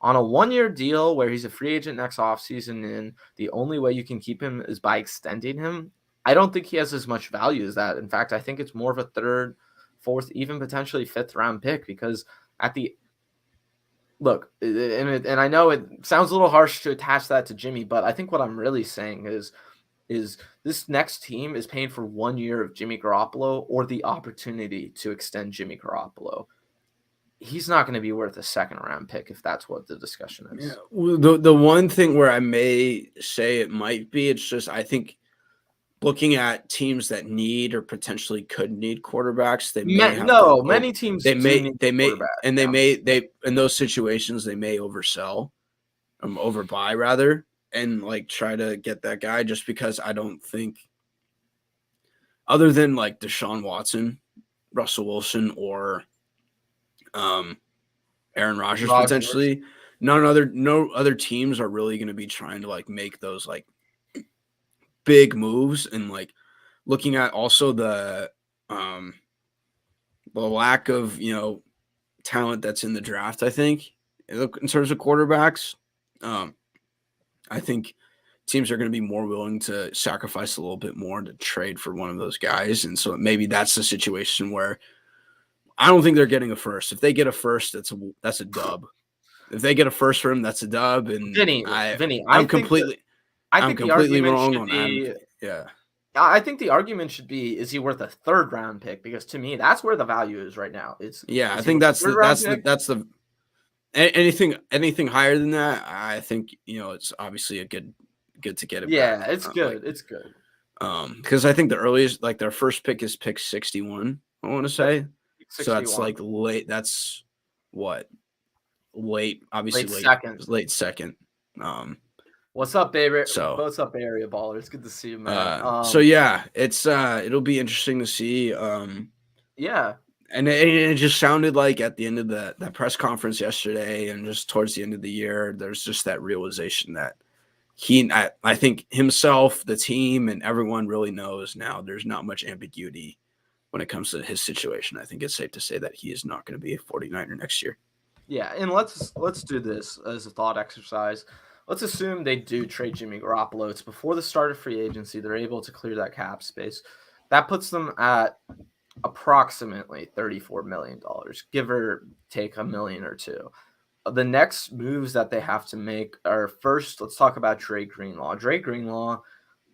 On a one-year deal where he's a free agent next offseason and the only way you can keep him is by extending him, I don't think he has as much value as that. In fact, I think it's more of a third, fourth, even potentially fifth round pick because look, and I know it sounds a little harsh to attach that to Jimmy, but I think what I'm really saying is this next team is paying for 1 year of Jimmy Garoppolo or the opportunity to extend Jimmy Garoppolo. He's not going to be worth a second round pick if that's what the discussion is. Yeah. Well, the one thing where I may say it might be, it's just I think looking at teams that need or potentially could need quarterbacks, many teams need in those situations they may overbuy rather, and like try to get that guy just because I don't think other than like Deshaun Watson, Russell Wilson, or Aaron Rodgers potentially. No other teams are really going to be trying to like make those like big moves, and like looking at also the lack of talent that's in the draft. I think in terms of quarterbacks, I think teams are going to be more willing to sacrifice a little bit more to trade for one of those guys, and so maybe that's the situation where. I don't think they're getting a first. If they get a first, that's a dub. If they get a first for him, that's a dub. And I'm completely wrong on that. Yeah. I think the argument should be: is he worth a third round pick? Because to me, that's where the value is right now. I think that's anything higher than that. I think it's obviously a good to get it. Yeah, back. It's good. It's good. Because I think the earliest, like their first pick is pick 61. I want to say. 61. So that's like late. That's what late. Obviously late second. What's up, baby? What's up, area baller? It's good to see you, man. So yeah, it's it'll be interesting to see. Yeah, and it just sounded like at the end of that press conference yesterday, and just towards the end of the year, there's just that realization that I think himself, the team, and everyone really knows now. There's not much ambiguity. When it comes to his situation, I think it's safe to say that he is not going to be a 49er next year. Yeah, and let's do this as a thought exercise. Let's assume they do trade Jimmy Garoppolo. It's before the start of free agency. They're able to clear that cap space. That puts them at approximately $34 million, give or take $1 million or $2 million. The next moves that they have to make are first, let's talk about Greenlaw. Greenlaw,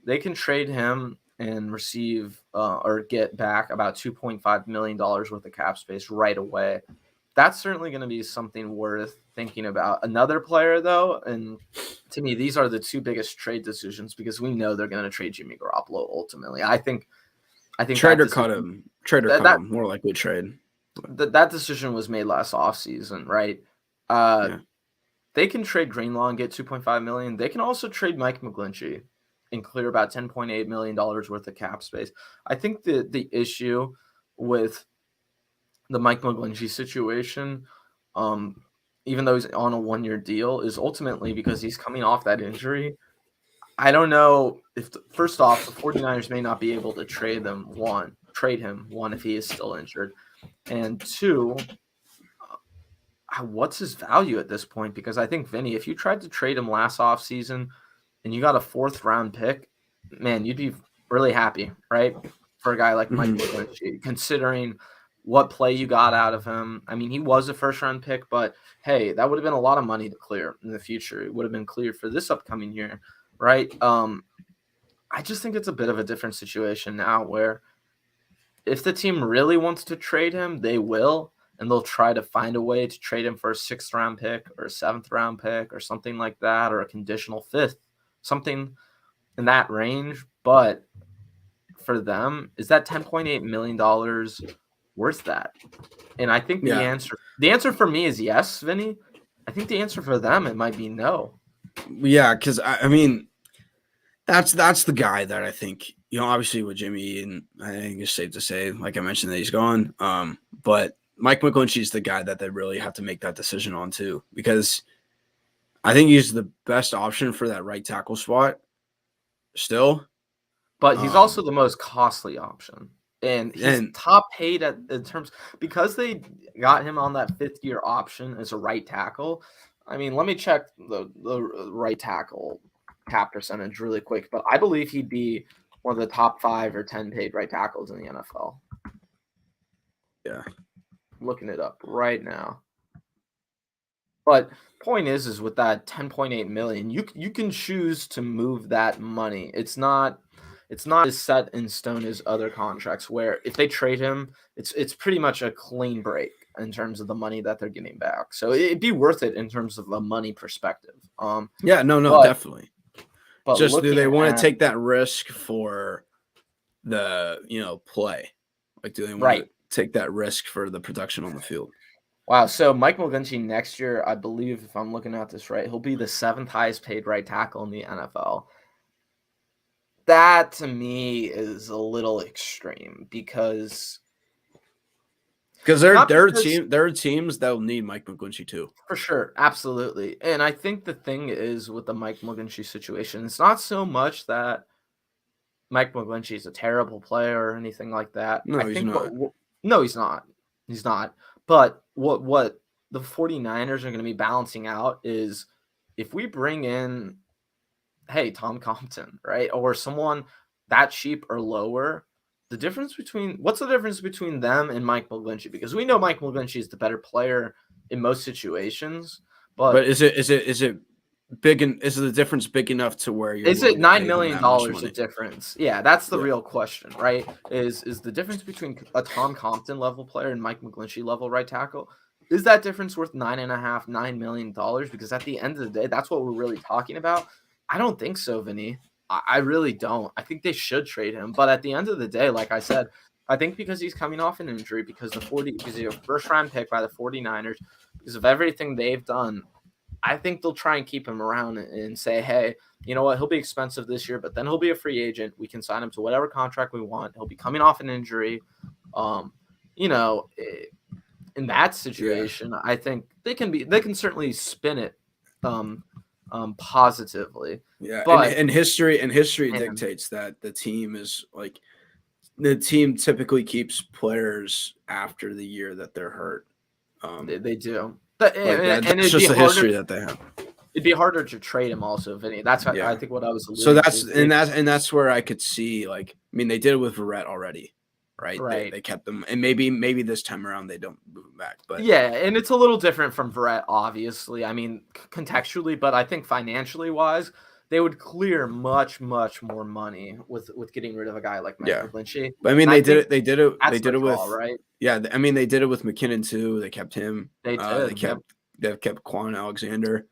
they can trade him and receive or get back about $2.5 million worth of cap space right away. That's certainly going to be something worth thinking about. Another player, though, and to me, these are the two biggest trade decisions because we know they're going to trade Jimmy Garoppolo ultimately. I think trade or cut him. More likely trade. That decision was made last offseason, right? They can trade Greenlaw and get $2.5 million. They can also trade Mike McGlinchey and clear about $10.8 million worth of cap space. I think the issue with the Mike McGlinchey situation, even though he's on a 1-year deal, is ultimately because he's coming off that injury. I don't know if first off, the 49ers may not be able to trade him one, if he is still injured. And two, what's his value at this point? Because I think, Vinny, if you tried to trade him last offseason and you got a 4th round pick, man, you'd be really happy, right? For a guy like Mike McGlinchey, considering what play you got out of him. I mean, he was a 1st round pick, but hey, that would have been a lot of money to clear in the future. It would have been cleared for this upcoming year, right? I just think it's a bit of a different situation now where if the team really wants to trade him, they will, and they'll try to find a way to trade him for a 6th round pick or a 7th round pick or something like that, or a conditional 5th, something in that range. But for them, is that $10.8 million worth that? And I think the answer for me is yes, Vinny. I think the answer for them, it might be no. Yeah, because I mean, that's the guy that I think, obviously with Jimmy, and I think it's safe to say, like I mentioned, that he's gone. But Mike McGlinchey is the guy that they really have to make that decision on too, because I think he's the best option for that right tackle spot still. But he's also the most costly option. And he's top paid in terms, because they got him on that 5th-year option as a right tackle. I mean, let me check the right tackle cap percentage really quick, but I believe he'd be one of the top 5 or 10 paid right tackles in the NFL. Yeah. Looking it up right now. But point is with that $10.8 million, you can choose to move that money. It's not as set in stone as other contracts where if they trade him, it's pretty much a clean break in terms of the money that they're getting back. So it'd be worth it in terms of a money perspective. Definitely. But just do they want to take that risk for the play? Like, do they want to take that risk for the production on the field? Wow. So Mike McGlinchey next year, I believe, if I'm looking at this right, he'll be the 7th highest paid right tackle in the NFL. That to me is a little extreme because there are teams that will need Mike McGlinchey too. For sure, absolutely. And I think the thing is with the Mike McGlinchey situation, it's not so much that Mike McGlinchey is a terrible player or anything like that. No, he's not. No, he's not. He's not. But what the 49ers are going to be balancing out is if we bring in, hey, Tom Compton, right? Or someone that cheap or lower, what's the difference between them and Mike McGlinchey? Because we know Mike McGlinchey is the better player in most situations, but is it big, and is the difference big enough to where you're is it $9 million a difference? Yeah, that's the real question, right? Is the difference between a Tom Compton level player and Mike McGlinchey level right tackle, is that difference worth $9 million? Because at the end of the day, that's what we're really talking about. I don't think so, Vinny. I really don't. I think they should trade him. But at the end of the day, like I said, I think because he's coming off an injury, because he's a 1st round pick by the 49ers, because of everything they've done, I think they'll try and keep him around and say, hey, you know what? He'll be expensive this year, but then he'll be a free agent. We can sign him to whatever contract we want. He'll be coming off an injury. In that situation, I think they can certainly spin it positively. Yeah, but and history dictates that the team typically keeps players after the year that they're hurt. They do. It's just the history that they have. It'd be harder to trade him also, Vinny. That's I think what I was alluding to. That's where I could see, like, I mean, they did it with Verrett already, right? They kept them, and maybe this time around they don't move him back. But yeah, and it's a little different from Verrett, obviously. I mean, contextually, but I think financially wise, they would clear much, much more money with getting rid of a guy like Mike McGlinchey. But I mean, they did it with right? Yeah, I mean, they did it with McKinnon too. They kept him. They did. They kept Quan Alexander.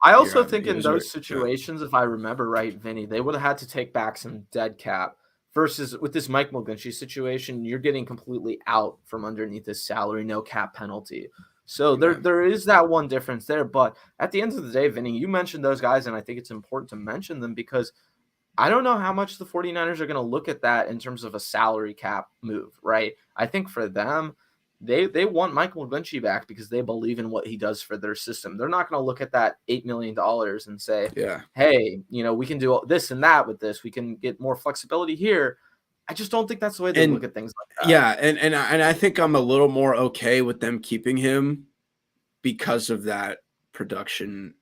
I also think in those situations, if I remember right, Vinny, they would have had to take back some dead cap. Versus with this Mike McGlinchey situation, you're getting completely out from underneath his salary, no cap penalty. So there is that one difference there. But at the end of the day, Vinny, you mentioned those guys, and I think it's important to mention them because I don't know how much the 49ers are going to look at that in terms of a salary cap move, right? I think for them, they want Michael McGlinchey back because they believe in what he does for their system. They're not going to look at that $8 million and say, hey, we can do this and that with this. We can get more flexibility here. I just don't think that's the way they look at things like that. Yeah, and I think I'm a little more okay with them keeping him because of that production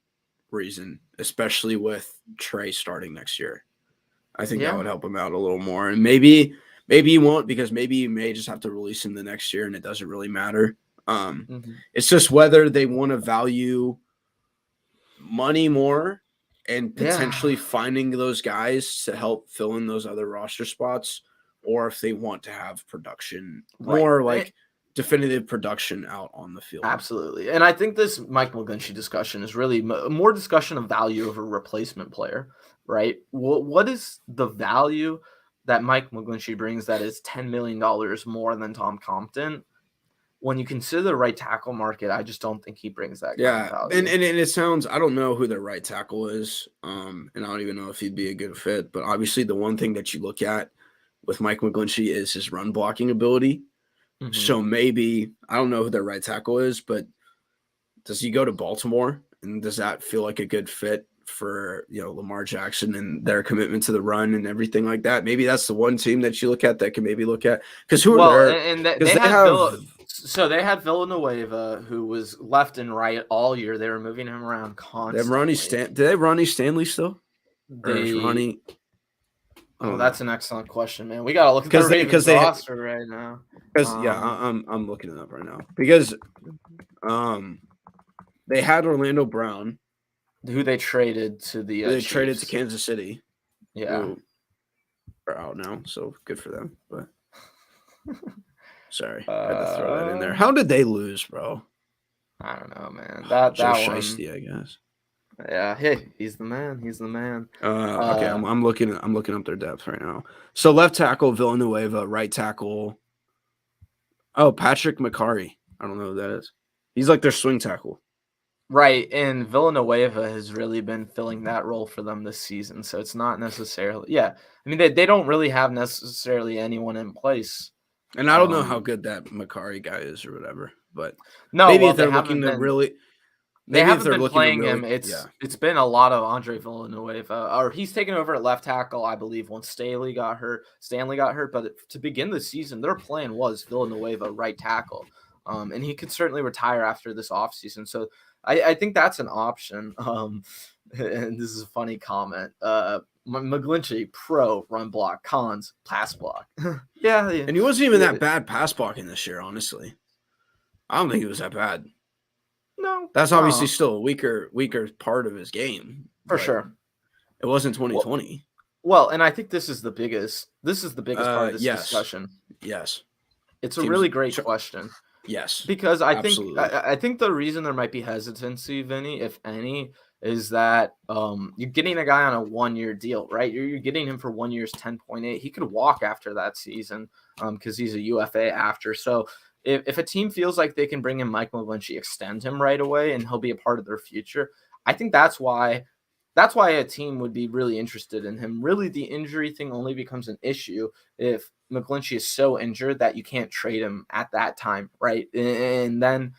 reason, especially with Trey starting next year. I think that would help him out a little more. And maybe he won't, because maybe you may just have to release him the next year and it doesn't really matter. It's just whether they want to value money more and potentially finding those guys to help fill in those other roster spots, or if they want to have production more like definitive production out on the field. Absolutely. And I think this Mike McGlinchey discussion is really more discussion of value of a replacement player, right? What is the value that Mike McGlinchey brings that is $10 million more than Tom Compton? When you consider the right tackle market, I just don't think he brings that kind of value. And it sounds, I don't know who their right tackle is, and I don't even know if he'd be a good fit, but obviously the one thing that you look at with Mike McGlinchey is his run blocking ability. Mm-hmm. So maybe, I don't know who their right tackle is, but does he go to Baltimore? And does that feel like a good fit for, Lamar Jackson and their commitment to the run and everything like that? Maybe that's the one team that you look at that can maybe look at, because who are there? And they had Villanueva, who was left and right all year. They were moving him around constantly. Do they have Ronnie Stanley still? Ronnie? Oh, that's an excellent question, man. We gotta look at the Ravens roster right now. Because I'm looking it up right now. Because they had Orlando Brown, who they traded to the they traded to Kansas City. Yeah, who are out now, so good for them. But sorry, I had to throw that in there. How did they lose, bro? I don't know, man. That Shiesty, I guess. Yeah, hey, he's the man. He's the man. Okay, I'm looking up their depth right now. So left tackle Villanueva, right tackle. Oh, Patrick McCarry. I don't know who that is. He's like their swing tackle. Right, and Villanueva has really been filling that role for them this season. So it's not necessarily, I mean, they don't really have necessarily anyone in place. And I don't know how good that McCarry guy is or whatever, but no, maybe if they're looking to really. They haven't been playing him. It's been a lot of Andre Villanueva, or he's taken over at left tackle, I believe, once Stanley got hurt. But to begin the season, their plan was Villanueva right tackle, and he could certainly retire after this offseason. So I think that's an option. And this is a funny comment. McGlinchey, pro run block, cons pass block. yeah, and he wasn't even that bad pass blocking this year, honestly. I don't think he was that bad. No, that's obviously still a weaker part of his game. For sure. It wasn't 2020. Well, and I think this is the biggest part of this discussion. Yes. It's a really great question. Yes. Because I think the reason there might be hesitancy, Vinny, if any, is that you're getting a guy on a 1-year deal, right? You're getting him for 1 year's 10.8. He could walk after that season because he's a UFA after. So if a team feels like they can bring in Mike McGlinchey, extend him right away, and he'll be a part of their future, I think that's why a team would be really interested in him. Really, the injury thing only becomes an issue if McGlinchey is so injured that you can't trade him at that time, right? And then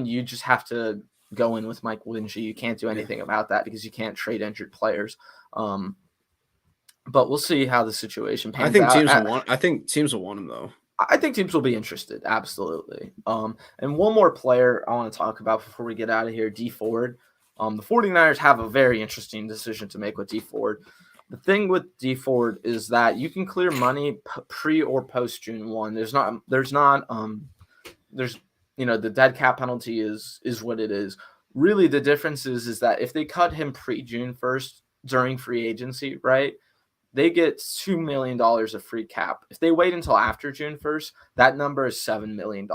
you just have to go in with Mike McGlinchey. You can't do anything about that because you can't trade injured players. But we'll see how the situation pans out. I think teams will want him, though. I think teams will be interested, absolutely. And one more player I want to talk about before we get out of here, D Ford. The 49ers have a very interesting decision to make with D Ford. The thing with D Ford is that you can clear money pre or post June 1. There's the dead cap penalty is what it is. Really, the difference is that if they cut him pre June 1st during free agency, right, they get $2 million of free cap. If they wait until after June 1st, that number is $7 million.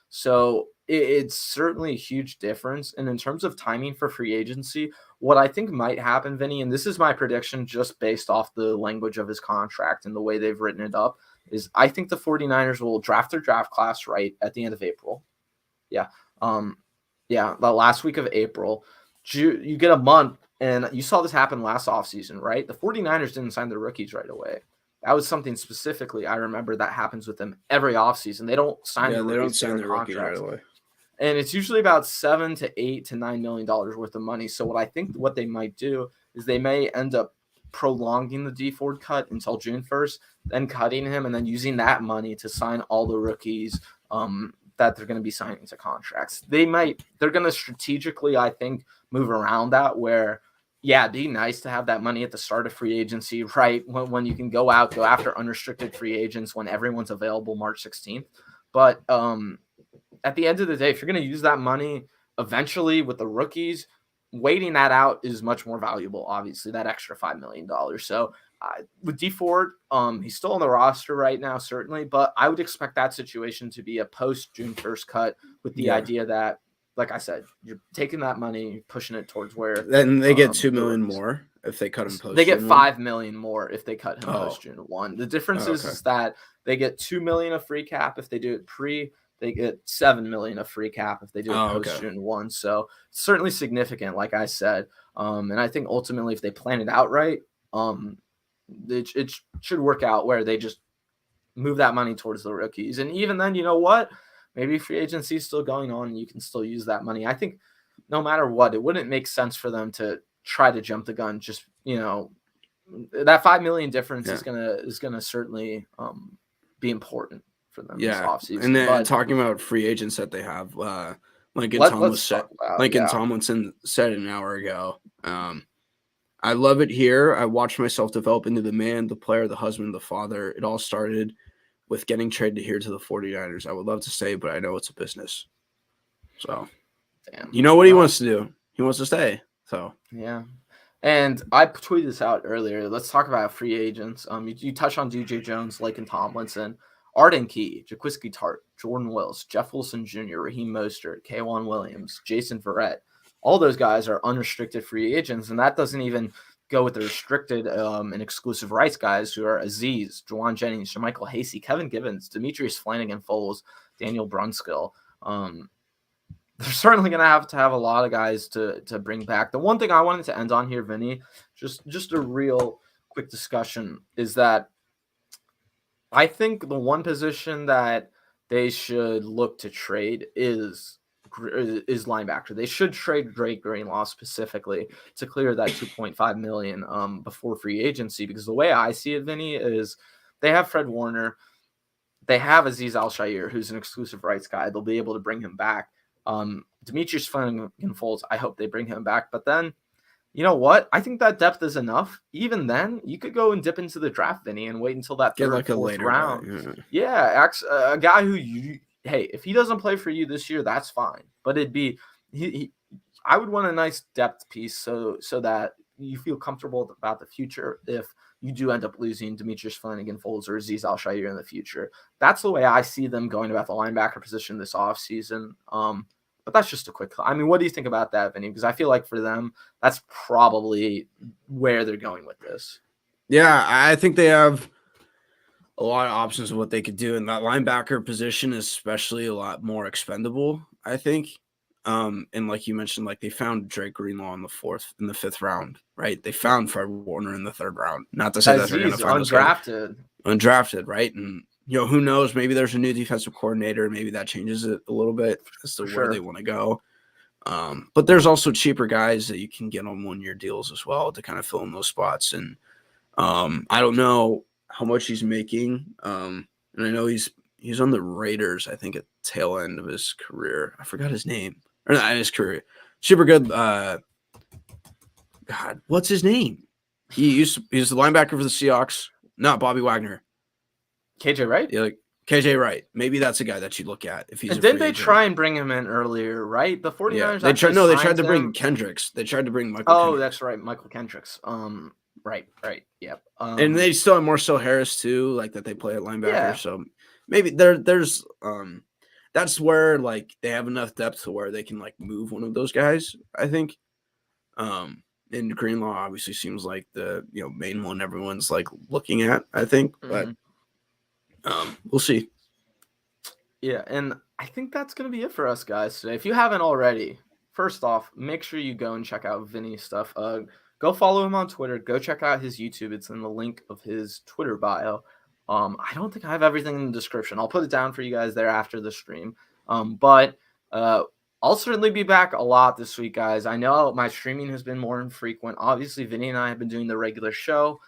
So it's certainly a huge difference. And in terms of timing for free agency, what I think might happen, Vinny, and this is my prediction just based off the language of his contract and the way they've written it up, is I think the 49ers will draft their draft class right at the end of April. The last week of April. You get a month And you saw this happen last offseason, right? The 49ers didn't sign their rookies right away. That was something specifically I remember that happens with them every offseason. They don't sign their rookies to their contracts. Right away. And it's usually about $7 to $8 to $9 million worth of money. So what they might do is they may end up prolonging the D Ford cut until June 1st, then cutting him, and then using that money to sign all the rookies that they're going to be signing to contracts. They're going to strategically, I think, move around that where, yeah, it'd be nice to have that money at the start of free agency, right? When you can go after unrestricted free agents when everyone's available March 16th. But at the end of the day, if you're going to use that money eventually with the rookies, waiting that out is much more valuable, obviously, that extra $5 million. So with D Ford, he's still on the roster right now, certainly, but I would expect that situation to be a post-June 1st cut with the idea that, like I said, you're taking that money, you're pushing it towards where. Then they get $2 million more if they cut him post. They get $5 million more if they cut him post June 1. The difference is that they get $2 million of free cap if they do it pre. They get $7 million of free cap if they do it post June 1. So certainly significant, like I said. And I think ultimately, if they plan it out right, it should work out where they just move that money towards the rookies. And even then, you know what? Maybe free agency is still going on and you can still use that money. I think no matter what, it wouldn't make sense for them to try to jump the gun. Just, that $5 million difference is gonna certainly be important for them this offseason. And then talking about free agents that they have, Tomlinson said an hour ago, I love it here. I watched myself develop into the man, the player, the husband, the father. It all started with getting traded here to the 49ers. I would love to stay, but I know it's a business. So, you know what he wants to do. He wants to stay. So, yeah. And I tweeted this out earlier. Let's talk about free agents. You touched on DJ Jones, Laken Tomlinson, Arden Key, Jaquiski Tart, Jordan Wills, Jeff Wilson Jr., Raheem Mostert, Kaywon Williams, Jason Verrett. All those guys are unrestricted free agents, and that doesn't even go with the restricted and exclusive rights guys who are Aziz, Juwan Jennings, Jermichael Hasty, Kevin Givens, Demetrius Flanagan-Foles, Daniel Brunskill. They're certainly going to have a lot of guys to bring back. The one thing I wanted to end on here, Vinny, just a real quick discussion, is that I think the one position that they should look to trade is linebacker. They should trade Drake Greenlaw specifically to clear that $2.5 million before free agency, because the way I see it, Vinny, is they have Fred Warner, they have Aziz Al-Shaair, who's an exclusive rights guy. They'll be able to bring him back. Demetrius Flanagan-Foles, I hope they bring him back. But then, you know what? I think that depth is enough. Even then, you could go and dip into the draft, Vinny, and wait until that third, fourth round. Yeah, a guy who if he doesn't play for you this year, that's fine. But it'd be I would want a nice depth piece so that you feel comfortable about the future if you do end up losing Demetrius Flanagan-Foles or Aziz Al-Shaair in the future. That's the way I see them going about the linebacker position this offseason. But that's just a quick – I mean, what do you think about that, Vinny? Because I feel like for them, that's probably where they're going with this. Yeah, I think they have a lot of options of what they could do. And that linebacker position is especially a lot more expendable, I think. And like you mentioned, like they found Drake Greenlaw in the fifth round, right? They found Fred Warner in the third round. Not to say that they're going to find undrafted, right? And who knows? Maybe there's a new defensive coordinator. Maybe that changes it a little bit as to where they want to go. But there's also cheaper guys that you can get on 1-year deals as well to kind of fill in those spots. And I don't know how much he's making. And I know he's on the Raiders, I think, at the tail end of his career. I forgot his name. Or not his career. Super good. God, what's his name? He's the linebacker for the Seahawks. Not Bobby Wagner. KJ Wright? Yeah, KJ Wright. Maybe that's a guy that you look at if he's. And didn't they try and bring him in earlier? Right, the 49ers. Yeah. They tried to bring Kendricks. They tried to bring Michael. Kendricks. That's right, Michael Kendricks. Right. Yep. And they still have Marcel Harris too, like that they play at linebacker. Yeah. So maybe there's that's where like they have enough depth to where they can like move one of those guys, I think. And Greenlaw obviously seems like the main one everyone's like looking at, I think. But we'll see. Yeah, and I think that's gonna be it for us guys today. If you haven't already, first off, make sure you go and check out Vinny's stuff. Go follow him on Twitter. Go check out his YouTube. It's in the link of his Twitter bio. I don't think I have everything in the description. I'll put it down for you guys there after the stream. But I'll certainly be back a lot this week, guys. I know my streaming has been more infrequent. Obviously, Vinny and I have been doing the regular show,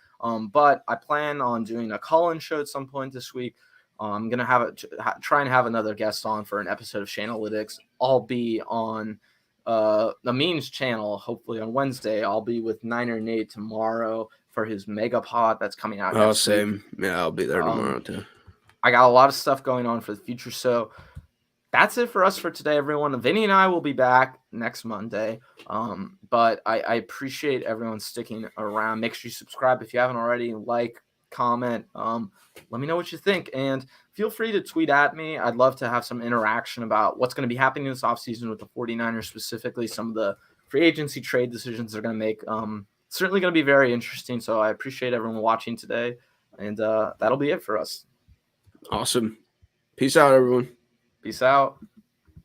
but I plan on doing a call-in show at some point this week. I'm going to try and have another guest on for an episode of Shanalytics. I'll be on the Means channel, hopefully on Wednesday. I'll be with Niner Nate tomorrow for his mega pod that's coming out. Oh, same. Week. Yeah, I'll be there tomorrow too. I got a lot of stuff going on for the future, so that's it for us for today, everyone. Vinny and I will be back next Monday. But I appreciate everyone sticking around. Make sure you subscribe if you haven't already. Like, comment. Let me know what you think. And feel free to tweet at me. I'd love to have some interaction about what's going to be happening this offseason with the 49ers, specifically some of the free agency trade decisions they're going to make. Certainly going to be very interesting. So I appreciate everyone watching today. And that'll be it for us. Awesome. Peace out, everyone. Peace out.